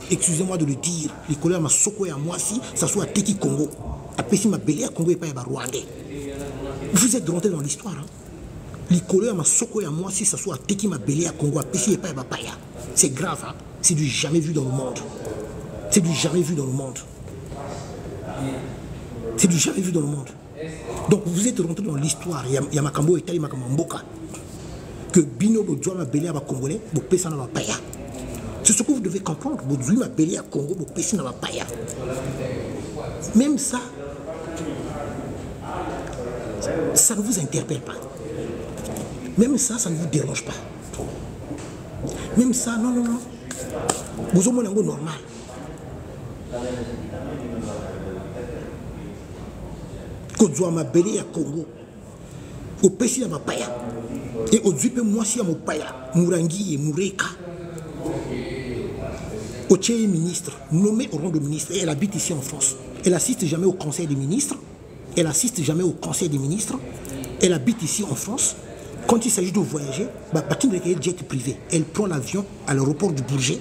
Excusez-moi de le dire, les Congolais à Masoko et à Moissi, ça soit à Teki Congo. À Pessi Mabélé à Congo et pas à Rwandais. Vous êtes rentrés dans l'histoire. Hein? Les Congolais à Masoko et à Moissi, ça soit à Teki Mabélé à Congo, à Pessi et pas à Bapaya. C'est grave, hein? C'est du jamais vu dans le monde. C'est du jamais vu dans le monde. C'est du jamais vu dans le monde. Donc vous êtes rentré dans l'histoire. Il y a Makambo et Tali Makambo Mboka. Que Bino Bodjoua Mabélé à Congolais, Bopesa na Bapaya. C'est ce que vous devez comprendre. Bodjoua Mabélé à Congo, Bopesa na Bapaya. Même ça, ça ne vous interpelle pas. Même ça, ça ne vous dérange pas. Même ça, non, non, non. Vous avez un mot normal. Kodzoa Mabélé à Congo, au Pessi à Mapaya, et au Dzupe Moissi à Mopaya, Mourangi et Moureka. Au Tché ministre, nommé au rang de ministre, et elle habite ici en France. Elle n'assiste jamais au conseil des ministres. Elle n'assiste jamais au conseil des ministres. Elle habite ici en France. Quand il s'agit de voyager, jet privé. Elle prend l'avion à l'aéroport du Bourget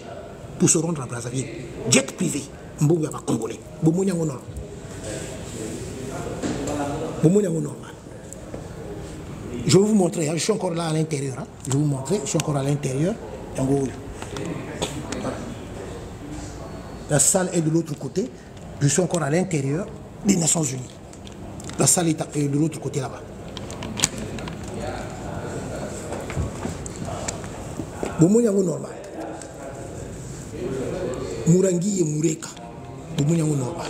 pour se rendre à Brazzaville. Jet privé. Mbongo pas congolais. Je vais vous montrer, je suis encore là à l'intérieur. Je vais vous montrer, je suis encore à l'intérieur. La salle est de l'autre côté. Je suis encore à l'intérieur des Nations Unies. La salle est de l'autre côté là-bas. Bomonyango normal. Mourangi et Moureka. Bomonyango normal.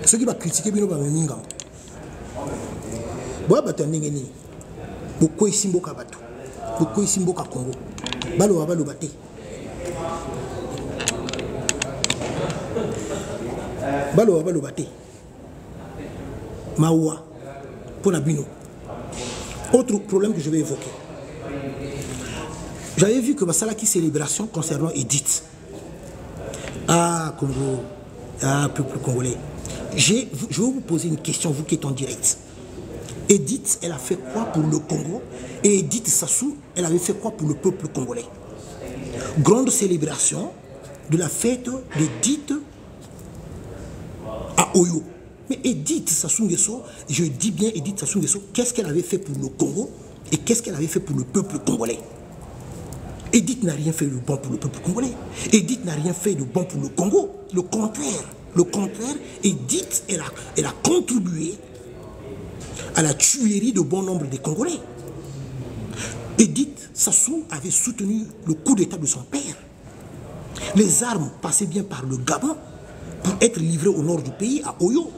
Ceux qui vont critiquer Bino Bamingam. Boa Batandengeni. Boko Isimbo Kabato. Boko Isimbo Congo. Balo Balo Bate. Balo Balo Bate. Maoua. Pour la Bino. Autre problème que je vais évoquer. J'avais vu que Basalaki célébration concernant Edith. Ah, Congo. Ah, peuple congolais. Je vais vous poser une question, vous qui êtes en direct. Edith, elle a fait quoi pour le Congo? Et Edith Sassou, elle avait fait quoi pour le peuple congolais? Grande célébration de la fête d'Edith à Oyo. Mais Edith Sassou Nguesso, je dis bien Edith Sassou Nguesso, qu'est-ce qu'elle avait fait pour le Congo et qu'est-ce qu'elle avait fait pour le peuple congolais? Edith n'a rien fait de bon pour le peuple congolais. Edith n'a rien fait de bon pour le Congo. Le contraire. Le contraire, Edith, elle a contribué à la tuerie de bon nombre de Congolais. Edith Sassou avait soutenu le coup d'état de son père. Les armes passaient bien par le Gabon pour être livrées au nord du pays, à Oyo.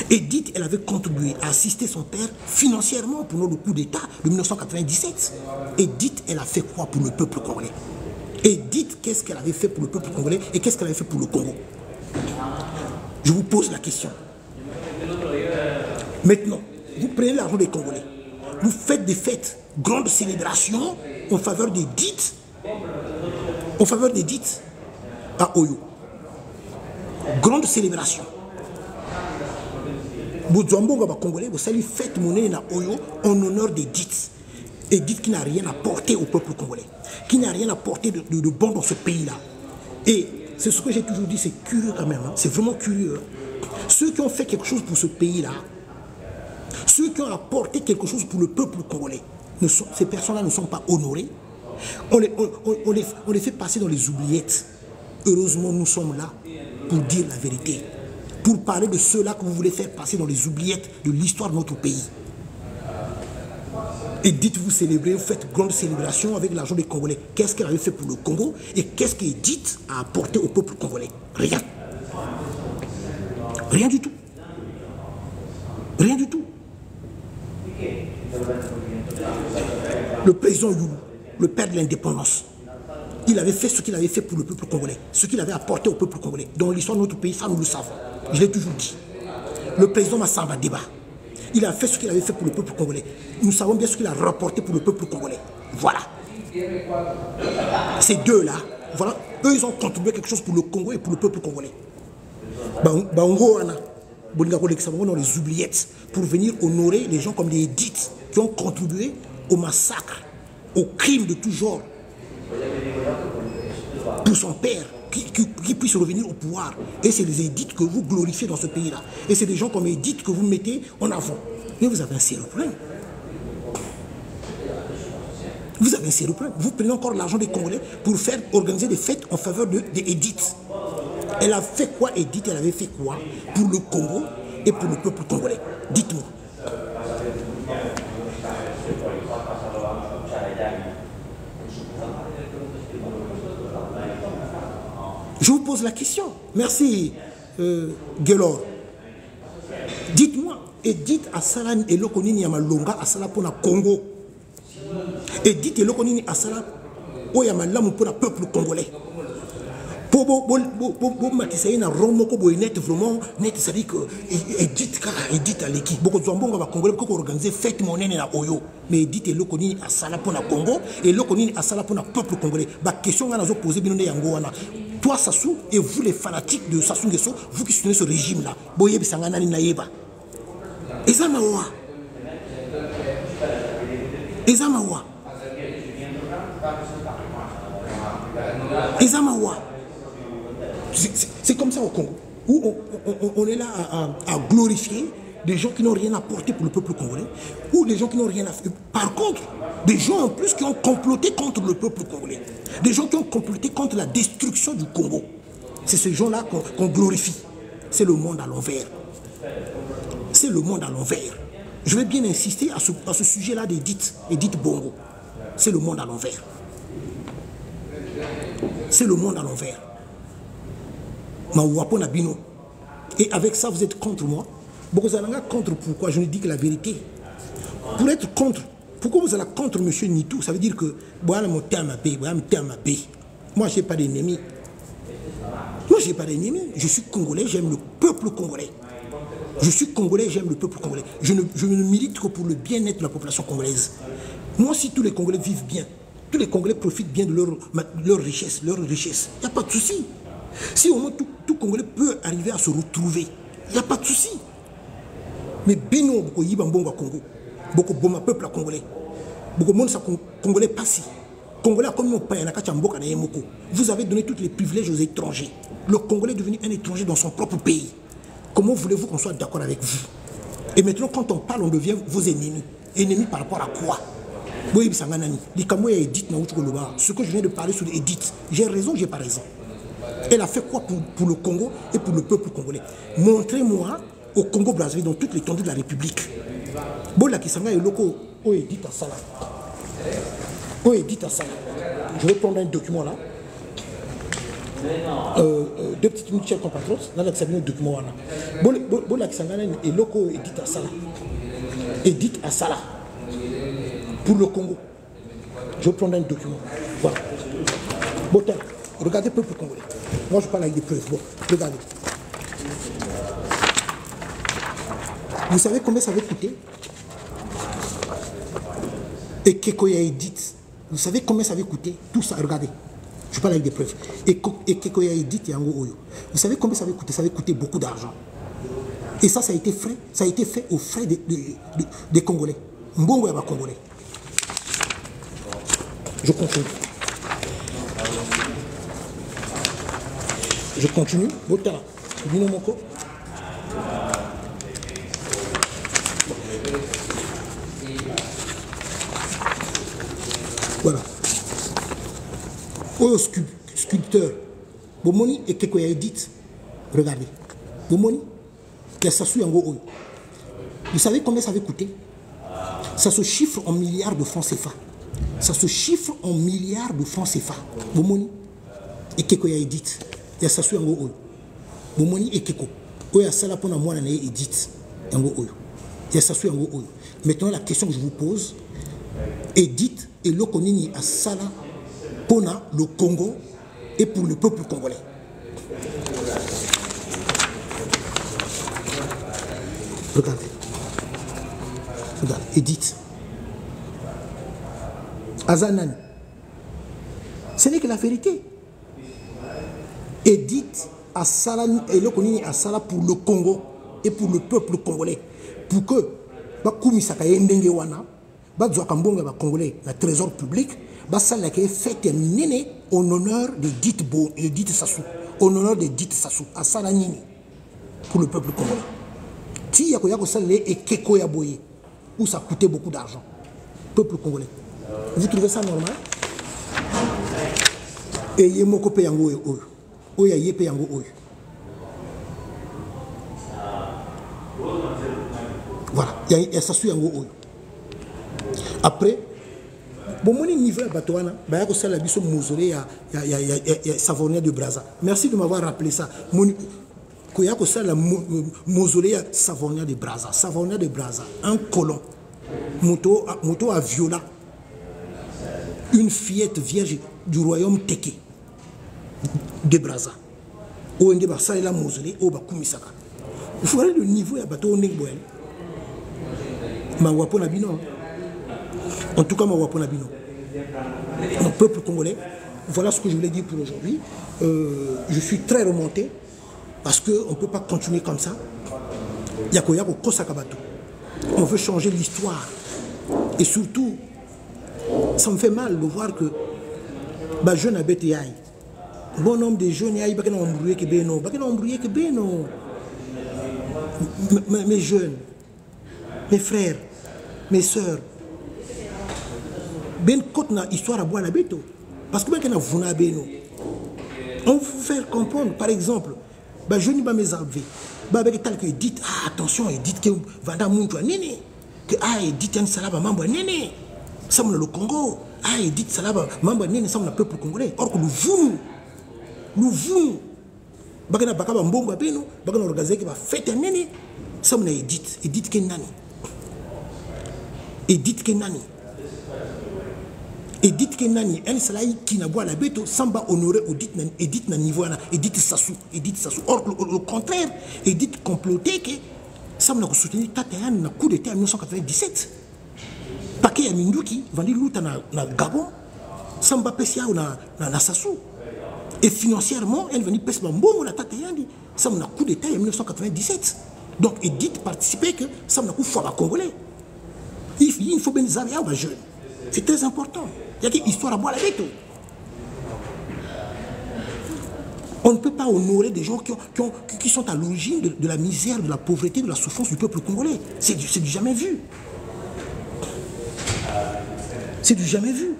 Edith, elle avait contribué à assister son père financièrement pour le coup d'état de 1997. Edith, elle a fait quoi pour le peuple congolais? Edith, qu'est-ce qu'elle avait fait pour le peuple congolais et qu'est-ce qu'elle avait fait pour le Congo? Je vous pose la question. Maintenant, vous prenez l'argent des Congolais, vous faites des fêtes, grandes célébrations en faveur d'Edith, à Oyo. Grande célébration. Vous Congolais, vous allez fête monnaie à Oyo en honneur d'Edith. Edith qui n'a rien apporté au peuple congolais, qui n'a rien apporté de bon dans ce pays-là. Et c'est ce que j'ai toujours dit, c'est curieux quand même, hein? C'est vraiment curieux. Ceux qui ont fait quelque chose pour ce pays-là, ceux qui ont apporté quelque chose pour le peuple congolais, ces personnes-là ne sont pas honorées. On les fait passer dans les oubliettes. Heureusement, nous sommes là pour dire la vérité, pour parler de ceux-là que vous voulez faire passer dans les oubliettes de l'histoire de notre pays. Et dites-vous célébrer, vous faites grande célébration avec l'argent des Congolais. Qu'est-ce qu'elle avait fait pour le Congo et qu'est-ce qu'Edith a apporté au peuple congolais? Rien. Rien du tout. Rien du tout. Le président Youlou, le père de l'indépendance, il avait fait ce qu'il avait fait pour le peuple congolais, ce qu'il avait apporté au peuple congolais. Dans l'histoire de notre pays, ça nous le savons. Je l'ai toujours dit. Le président Massamba Déba, il a fait ce qu'il avait fait pour le peuple congolais. Nous savons bien ce qu'il a rapporté pour le peuple congolais. Voilà. Ces deux-là, voilà, eux, ils ont contribué quelque chose pour le Congo et pour le peuple congolais. Bango Ana, dans les oubliettes, pour venir honorer les gens comme les Edith qui ont contribué au massacre, aux crimes de tout genre, pour son père, qui puisse revenir au pouvoir. Et c'est les Edith que vous glorifiez dans ce pays-là. Et c'est des gens comme Edith que vous mettez en avant. Mais vous avez un sérieux problème. Vous avez un sérieux problème. Vous prenez encore l'argent des Congolais pour faire organiser des fêtes en faveur de Edith. Elle a fait quoi, Edith? Elle avait fait quoi pour le Congo et pour le peuple congolais? Dites-moi. Je vous pose la question. Merci, Gelor. Dites-moi, Edith Asala et Lokonini Yamalonga Asala pour le Congo. Edith et Lokonini Asala Oyamalamu pour le peuple congolais. Pour matissé na romoko bo net vraiment net ça dit que Edith à l'équipe beaucoup de zambonga va congolais pour organiser fête monene na Oyo mais Edith et Lokonini Asala pour le Congo et Lokonini Asala pour le peuple congolais. Ba question nga nazo poser bino yango wana. Toi Sassou et vous les fanatiques de Sassou Nguesso, vous qui soutenez ce régime là, boye bisanga nani na yeba. Ezamawa. Ezamawa. Ezamawa. C'est comme ça au Congo, où on est là à glorifier des gens qui n'ont rien apporté pour le peuple congolais, ou des gens qui n'ont rien à faire. Par contre, des gens en plus qui ont comploté contre le peuple congolais, des gens qui ont comploté contre la destruction du Congo. C'est ces gens-là qu'on glorifie. C'est le monde à l'envers. C'est le monde à l'envers. Je vais bien insister à ce sujet-là d'Edith Bongo. C'est le monde à l'envers. C'est le monde à l'envers. Et avec ça, vous êtes contre moi. Vous êtes contre pourquoi? Je ne dis que la vérité. Pour être contre, pourquoi vous êtes contre M. Nitou? Ça veut dire que moi, je n'ai pas d'ennemis. Moi, je n'ai pas d'ennemis. Je suis congolais, j'aime le peuple congolais. Je suis congolais, j'aime le peuple congolais. Je ne milite que pour le bien-être de la population congolaise. Moi, si tous les Congolais vivent bien, tous les Congolais profitent bien de leur richesse, il n'y a pas de souci. Si au moins tout Congolais peut arriver à se retrouver, il n'y a pas de souci. Mais Beno, beaucoup Yibambonga Congo, beaucoup Boma peuple congolais, beaucoup de monde Congolais passé. Congolais comme nos pères, vous avez donné tous les privilèges aux étrangers. Le Congolais est devenu un étranger dans son propre pays. Comment voulez-vous qu'on soit d'accord avec vous? Et maintenant, quand on parle, on devient vos ennemis. Ennemis par rapport à quoi? Ce que je viens de parler sur Edith, j'ai raison ou j'ai pas raison? Elle a fait quoi pour le Congo et pour le peuple congolais? Montrez-moi au Congo-Brazzaville, dans toute l'étendue de la République. Je vais prendre un document là. Deux petites minutes, chers compatriotes. Là, c'est un document là. Edith Asala. Pour le Congo. Je vais prendre un document. Voilà. Regardez le peuple congolais. Moi, je parle avec des preuves. Bon, regardez. Vous savez combien ça va coûter? Et Kekoya Edith. Vous savez combien ça va coûter? Tout ça, regardez. Je parle avec des preuves. Et Kekoya Edith et Ango Oyo. Vous savez combien ça va coûter? Ça va coûter beaucoup d'argent. Et ça a été fait aux frais des Congolais. Mbongo yaba Congolais. Je continue. Je continue. Botala. Binomoko. Voilà. Oyo sculpteur. Bomoni et Kekoya Edith. Regardez. Bomoni. Vous savez combien ça va coûter? Ça se chiffre en milliards de francs CFA. Ça se chiffre en milliards de francs CFA. Bomoni et keko ya edit. Ya sasu yango oyo. Bomoni et keko. Oya sala pona mwana na edit. Yango oyo. Ya sasu yango oyo. Maintenant la question que je vous pose, edit et lokonini a sala pona le Congo et pour le peuple congolais. Regardez. Regarde, Edith. Azanan. Ce n'est que la vérité. Edith a sala et le Konini a sala pour le Congo et pour le peuple congolais. Pour que Bakoumi Sakaye Ndenge Wana, Bazouakambonga ba Congolais, le trésor public, Basala qui est fait nene en honneur de Dite Sassou. En honneur de Dite Sassou. A sala nini pour le peuple congolais. Si yako yako salé et keko ya boye, où ça coûtait beaucoup d'argent. Peuple congolais. Vous trouvez ça normal? Et yemoko pe yango oyo. Oya yepe yango oyo. Voilà, il y a ça sur yango oyo. Après, bon mon niveau à Batouana, bah yako sala biso mausolée ya Savonnier de Brazza. Merci de m'avoir rappelé ça. Il y a le mausolée Savonnier de Brazza. Savonnier de Brazza, un colon, moto à viola, une fillette vierge du royaume Teke de Brazza. Où on dit que ça est la mausolée, au Bakumisaka. Il faut aller le niveau à bateau Ningboel. Ma wapona bino. En tout cas, ma wapona bino. Mon peuple congolais, voilà ce que je voulais dire pour aujourd'hui. Je suis très remonté. Parce qu'on ne peut pas continuer comme ça. On veut changer l'histoire. Et surtout, ça me fait mal de voir que les jeunes habitent yaï. Bon nombre de jeunes yaï, ils ont embrouillé que beno. Mes jeunes, mes frères, mes soeurs. Ben côte na histoire à boire la béto. Parce que ben qu'on a vuna beno. On vous faire comprendre, par exemple. Bah je n'ai pas mes arbres. Bah avec tel que dites attention et dites que vanda muntu nene que et dites un salaba mambo nene ça me le Congo et dites salaba mambo nene ça me le peuple congolais or que nous bagana bakaba mbongo beno bagana organiser que va fête nene ça me dites que nani et dites que nani et dites que nani un salaï qui n'a pas la bête samba honoré au dit et dites na niveau na et dites Sassou or le contraire et dites comploté que ça m'a soutenu Tateyan na coup d'état en 1997 paquet ya Minduki vandi luta na Gabon samba pesia na Sassou et financièrement elle venait pèse mbongo na Tateyan ça m'a coup d'état en 1997 donc et dites participer que ça m'a coup fois congolais il faut bien zaria ba jeune c'est très important. Il y a une histoire à boire la bête. On ne peut pas honorer des gens qui sont à l'origine de la misère, de la pauvreté, de la souffrance du peuple congolais. C'est du jamais vu. C'est du jamais vu.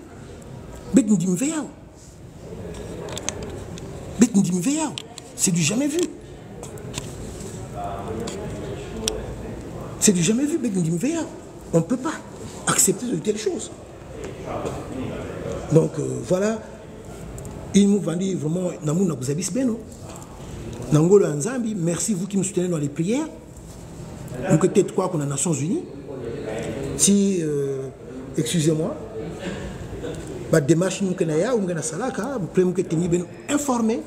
C'est du jamais vu. C'est du jamais vu. On ne peut pas accepter de telles choses. Donc voilà, il nous vendit vraiment Namou Nabuzabis Beno. Nangolo Nzambi, merci vous qui me soutenez dans les prières. Nous peut-être quoi qu'on a Nations Unies. Si, excusez-moi, la démarche nous kenaya ou nous salaka, vous pouvez nous tenir informé.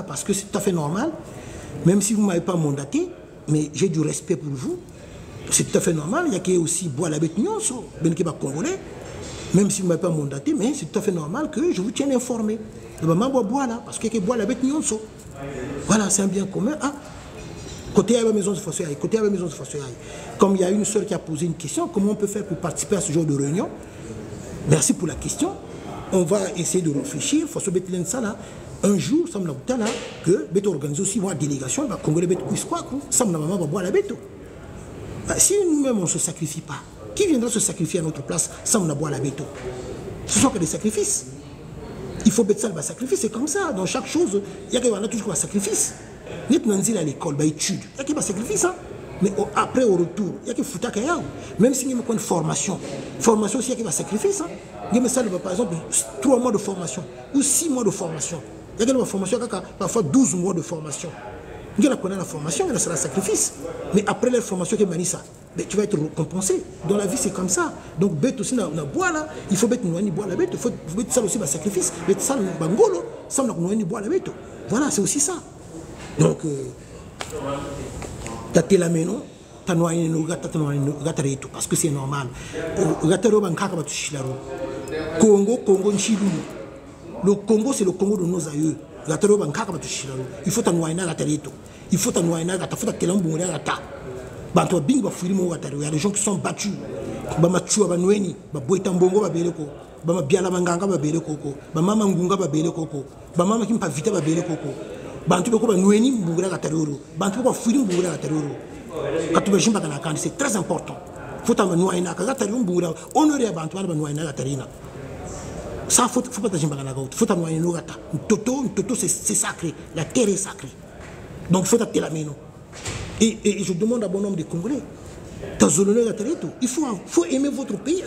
Parce que c'est tout à fait normal, même si vous ne m'avez pas mandaté, mais j'ai du respect pour vous. C'est tout à fait normal, il y a aussi bois la bête nyonso, ben qui va congolais, même si vous ne m'avez pas mandaté, mais c'est tout à fait normal que je vous tienne informé. Le maman boit là, parce qu'il y a bois la bête nyonso. Voilà, c'est un bien commun. Ah, côté à la maison de Fossoyaï, côté à la maison de Fossoyaï. Comme il y a une soeur qui a posé une question, comment on peut faire pour participer à ce genre de réunion? Merci pour la question. On va essayer de réfléchir. Fosso Betlen Sala. Un jour, ça me l'a dit là, que Beto organise aussi une délégation, bah, Congolais Beto Kouiskouak, ça me l'a maman va boire la Beto. Bah, si nous-mêmes on ne se sacrifie pas, qui viendra se sacrifier à notre place sans nous boire la béto? Ce sont que des sacrifices. Il faut mettre ça le sacrifice, c'est comme ça. Dans chaque chose, il y a toujours un sacrifice. Nous sommes à l'école, étude. Il y a un sacrifice. Mais après, au retour, il y a que Fouta Kaya. Même si il y a une formation, formation aussi, il y a qui va sacrifier ça. Il y a ça, par exemple, 3 mois de formation ou 6 mois de formation. Il y a une formation, parfois 12 mois de formation. Il y a la formation, il y a le sacrifice. Mais après la formation, tu vas être récompensé. Dans la vie, c'est comme ça. Donc, bête aussi, dans bois là, il faut mettre une bois la bête. Il faut mettre ça aussi, le sacrifice. Mais ça, le bangolo, ça, on a bois la bête. Voilà, c'est aussi ça. Donc, tu as la maison, tu as noyé le gâteau, parce que c'est normal. Congo, Congo, Nchilou. Le Congo, c'est le Congo de nos aïeux. Il faut t'envoyer un gâteau. Il faut t'envoyer un gâteau. Il faut t'envoyer un gâteau. Il y a des gens qui sont battus. Il bama biala manganga babele koko bama mangunga babele koko bama makimpa vita babele koko bantu beko ba nueni mbungura kataruru bantu beko fuiri mbungura kataruru katuba jimba kana kandi c'est très important faut ta nuaina kataru mbungura honorer bantu ba nuaina katarina ça faut pas jimba kana gautu faut ta nuaina no gata toto c'est sacré, la terre est sacrée, donc faut ta telameno et je demande à bon nombre de Congolais. Il faut aimer votre pays.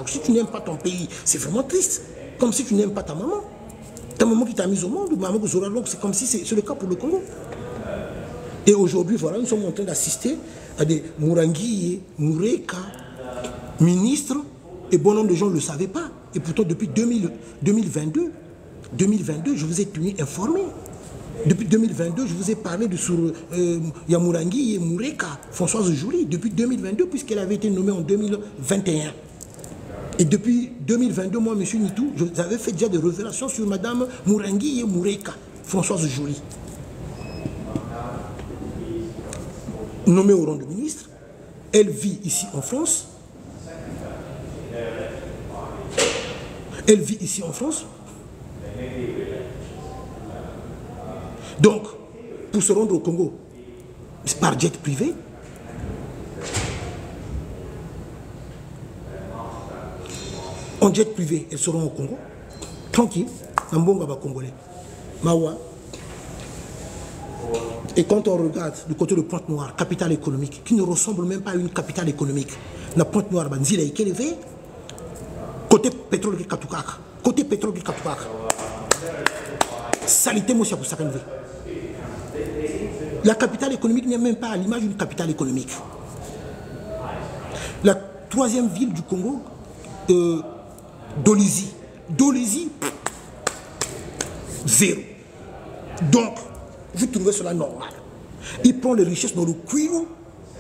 Si tu n'aimes pas ton pays, c'est vraiment triste. Comme si tu n'aimes pas ta maman. Ta maman qui t'a mis au monde, c'est comme si c'est le cas pour le Congo. Et aujourd'hui, voilà, nous sommes en train d'assister à des Mourangi, Moureka, ministres, et bon nombre de gens ne le savaient pas. Et pourtant, depuis 2022, je vous ai tenu informé. Depuis 2022, je vous ai parlé de sur Yamourangi et Moureka, Françoise Joly, depuis 2022, puisqu'elle avait été nommée en 2021. Et depuis 2022, moi, M. Nitou, j'avais fait déjà des révélations sur Mme Mourangi et Moureka, Françoise Joly. Nommée au rang de ministre, elle vit ici en France. Elle vit ici en France. Donc, pour se rendre au Congo, par jet privé, en jet privé, elles seront au Congo, tranquille, en bon gaba congolais, Mawa. Et quand on regarde du côté de Pointe-Noire, capitale économique, qui ne ressemble même pas à une capitale économique, la Pointe-Noire, Banzila est élevé, côté pétrole qui Katoukak, côté pétrole qui Katoukak, salité Mosia pour s'accélérer. La capitale économique n'est même pas à l'image d'une capitale économique. La 3e ville du Congo, Dolisie. Dolisie, 0. Donc, vous trouvez cela normal. Il prend les richesses dans le Kwilu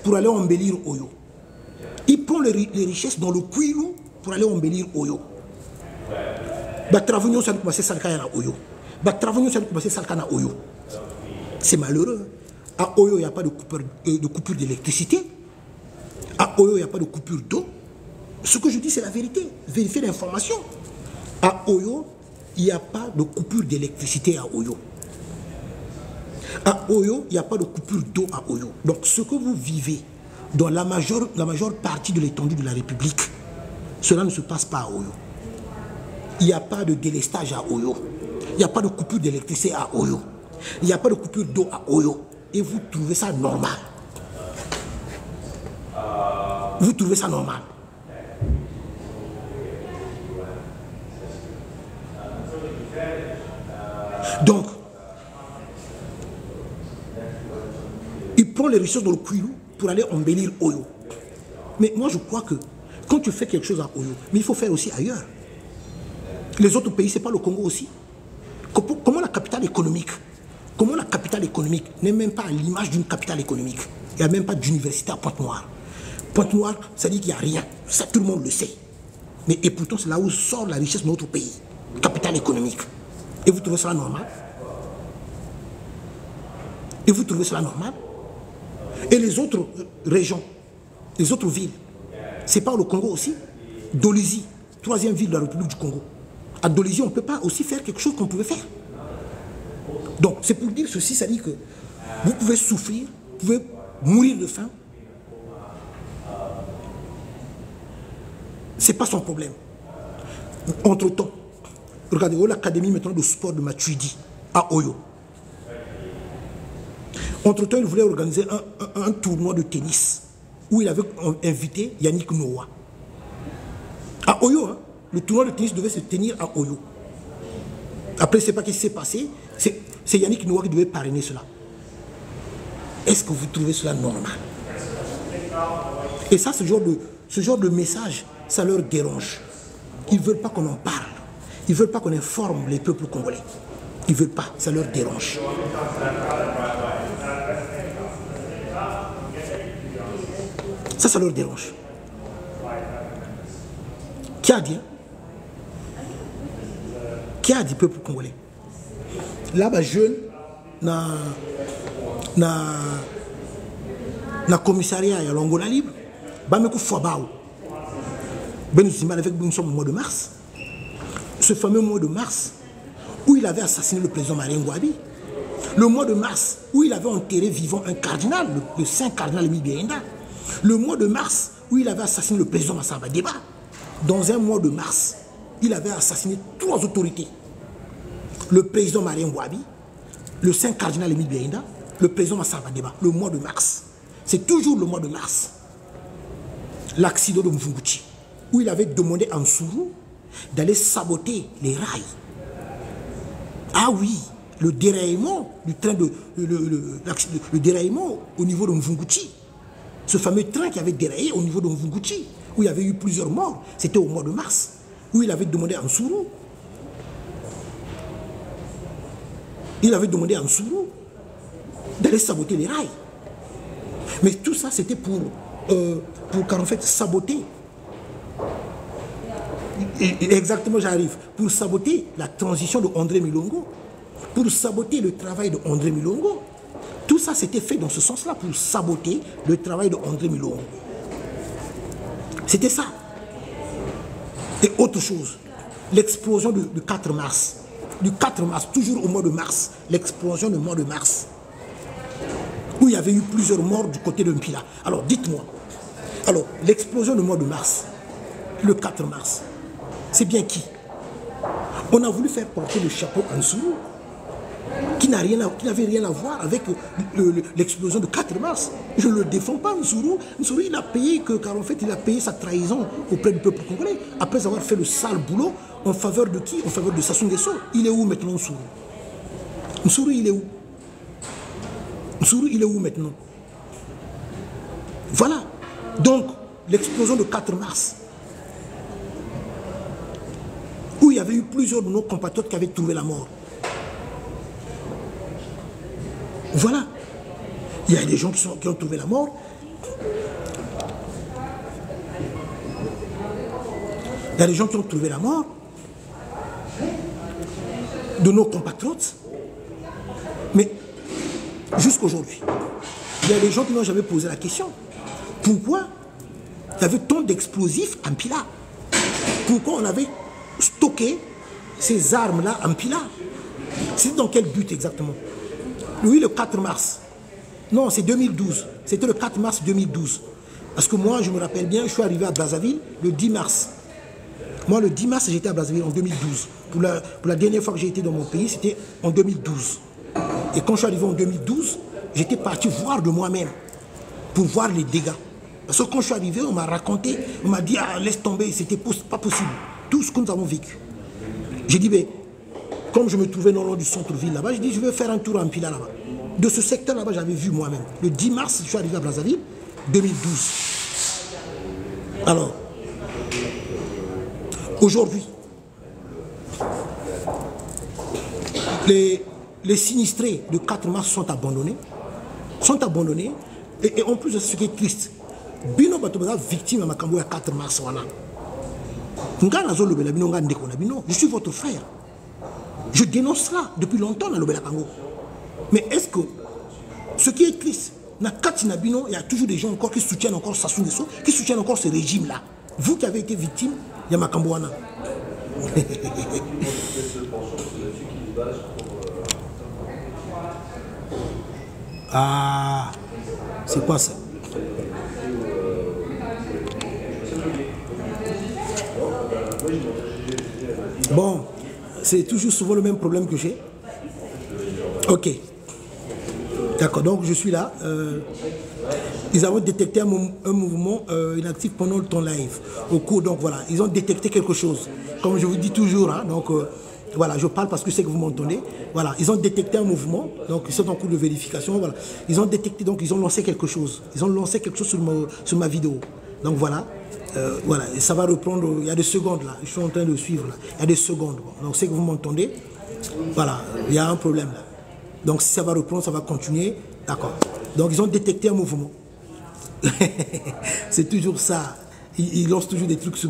pour aller embellir Oyo. Il prend les richesses dans le Kwilu pour aller embellir Oyo. C'est malheureux. À Oyo, il n'y a pas de coupure d'électricité. À Oyo, il n'y a pas de coupure d'eau. Ce que je dis, c'est la vérité. Vérifiez l'information. À Oyo, il n'y a pas de coupure d'électricité à Oyo. À Oyo, il n'y a pas de coupure d'eau à Oyo. Donc, ce que vous vivez dans la majeure partie de l'étendue de la République, cela ne se passe pas à Oyo. Il n'y a pas de délestage à Oyo. Il n'y a pas de coupure d'électricité à Oyo. Il n'y a pas de coupure d'eau à Oyo. Et vous trouvez ça normal. Vous trouvez ça normal. Donc, il prend les richesses dans le Kwilu pour aller embellir Oyo. Mais moi, je crois que quand tu fais quelque chose à Oyo, mais il faut faire aussi ailleurs. Les autres pays, ce n'est pas le Congo aussi. Comment la capitale économique, n'est même pas à l'image d'une capitale économique. Il n'y a même pas d'université à Pointe-Noire. Pointe-Noire, ça dit qu'il n'y a rien. Ça, tout le monde le sait. Mais et pourtant, c'est là où sort la richesse de notre pays. Capitale économique. Et vous trouvez cela normal? Et vous trouvez cela normal? Et les autres régions, les autres villes, c'est pas le Congo aussi? Dolisie, 3e ville de la République du Congo. À Dolisie, on ne peut pas aussi faire quelque chose qu'on pouvait faire. Donc, c'est pour dire ceci, ça dit que vous pouvez souffrir, vous pouvez mourir de faim. Ce n'est pas son problème. Entre-temps, regardez, l'académie maintenant de sport de Matuidi, à Oyo. Entre-temps, il voulait organiser un tournoi de tennis où il avait invité Yannick Noah. À Oyo, hein, le tournoi de tennis devait se tenir à Oyo. Après, je ne sais pas ce qui s'est passé. C'est Yannick Noah qui devait parrainer cela. Est-ce que vous trouvez cela normal? Et ça, ce genre de message, ça leur dérange. Ils ne veulent pas qu'on en parle. Ils ne veulent pas qu'on informe les peuples congolais. Ils ne veulent pas, ça leur dérange. Ça leur dérange. Qui a dit? Qui a dit peuple congolais? Là-bas, jeune, na commissariat à l'Angola libre, Bamekou Fouabao. Avec nous sommes au mois de mars. Ce fameux mois de mars où il avait assassiné le président Marien Ngouabi. Le mois de mars où il avait enterré vivant un cardinal, le saint cardinal Émile Bienda. Le mois de mars où il avait assassiné le président Massamba Deba. Dans un mois de mars, il avait assassiné 3 autorités. Le président Marien Ngouabi, le saint cardinal Émile Bienda, le président Massamba Deba. Le mois de mars. C'est toujours le mois de mars. L'accident de Mvunguchi, où il avait demandé à Nsourou d'aller saboter les rails. Ah oui, le déraillement du train le déraillement au niveau de Mvunguchi. Ce fameux train qui avait déraillé au niveau de Mvunguchi, où il y avait eu plusieurs morts, c'était au mois de mars, où il avait demandé à Nsourou. Il avait demandé à Nsourou d'aller saboter les rails. Mais tout ça, c'était pour en fait saboter. Exactement, j'arrive. Pour saboter la transition de André Milongo. Pour saboter le travail de André Milongo. Tout ça, c'était fait dans ce sens-là, pour saboter le travail de André Milongo. C'était ça. Et autre chose, l'explosion du 4 mars. Du 4 mars, toujours au mois de mars. L'explosion du mois de mars. Où il y avait eu plusieurs morts du côté de Mpila. Alors, dites-moi. Alors, l'explosion du mois de mars, le 4 mars, c'est bien qui? On a voulu faire porter le chapeau à Nsourou, qui n'avait rien à voir avec l'explosion du 4 mars. Je ne le défends pas, Nsourou. Nsourou, il a payé, car en fait, il a payé sa trahison auprès du peuple congolais, après avoir fait le sale boulot en faveur de qui? En faveur de Sassou Nguesso. Il est où maintenant, Nsourou? Nsourou, il est où? Nsourou, il est où maintenant? Voilà. Donc, l'explosion de 4 mars, où il y avait eu plusieurs de nos compatriotes qui avaient trouvé la mort. Voilà. Il y a des gens qui ont trouvé la mort. Il y a des gens qui ont trouvé la mort de nos compatriotes. Mais jusqu'aujourd'hui, il y a des gens qui n'ont jamais posé la question. Pourquoi il y avait tant d'explosifs en Mpila? Pourquoi on avait stocké ces armes-là en Mpila? C'est dans quel but exactement? Oui, le 4 mars. Non, c'est 2012. C'était le 4 mars 2012. Parce que moi, je me rappelle bien, je suis arrivé à Brazzaville le 10 mars. Moi, le 10 mars, j'étais à Brazzaville en 2012. Pour la dernière fois que j'ai été dans mon pays, c'était en 2012. Et quand je suis arrivé en 2012, j'étais parti voir de moi-même pour voir les dégâts. Parce que quand je suis arrivé, on m'a raconté, on m'a dit, ah, laisse tomber, c'était pas possible. Tout ce que nous avons vécu. J'ai dit, mais comme je me trouvais non loin du centre-ville là-bas, j'ai dit, je vais faire un tour en Mpila là-bas. De ce secteur là-bas, j'avais vu moi-même. Le 10 mars, je suis arrivé à Brazzaville, 2012. Alors, aujourd'hui, les sinistrés de 4 mars sont abandonnés. Et en plus de ce qui est triste, Bino Batobaza victime à Makambo à 4 mars. Je suis votre frère. Je dénonce cela depuis longtemps dans le Belakango. Mais est-ce que ce qui est triste, il y a toujours des gens encore qui soutiennent encore Sassou Nguesso, qui soutiennent encore ce régime-là. Vous qui avez été victime, il y a Makamboana. Ah, c'est quoi ça? Bon, c'est toujours souvent le même problème que j'ai. Ok. D'accord, donc je suis là. Ils avaient détecté un mouvement inactif pendant ton live. Au cours, donc voilà, ils ont détecté quelque chose. Comme je vous dis toujours, hein, donc voilà, je parle parce que je sais que vous m'entendez. Voilà, ils ont détecté un mouvement, donc ils sont en cours de vérification. Voilà, ils ont détecté, donc ils ont lancé quelque chose. Ils ont lancé quelque chose sur ma vidéo. Donc voilà, voilà, et ça va reprendre. Il y a des secondes là. Je suis en train de suivre là. Il y a des secondes. Donc c'est que vous m'entendez. Voilà, il y a un problème là. Donc si ça va reprendre, ça va continuer. D'accord. Donc ils ont détecté un mouvement. C'est toujours ça. Ils lancent toujours des trucs sur ma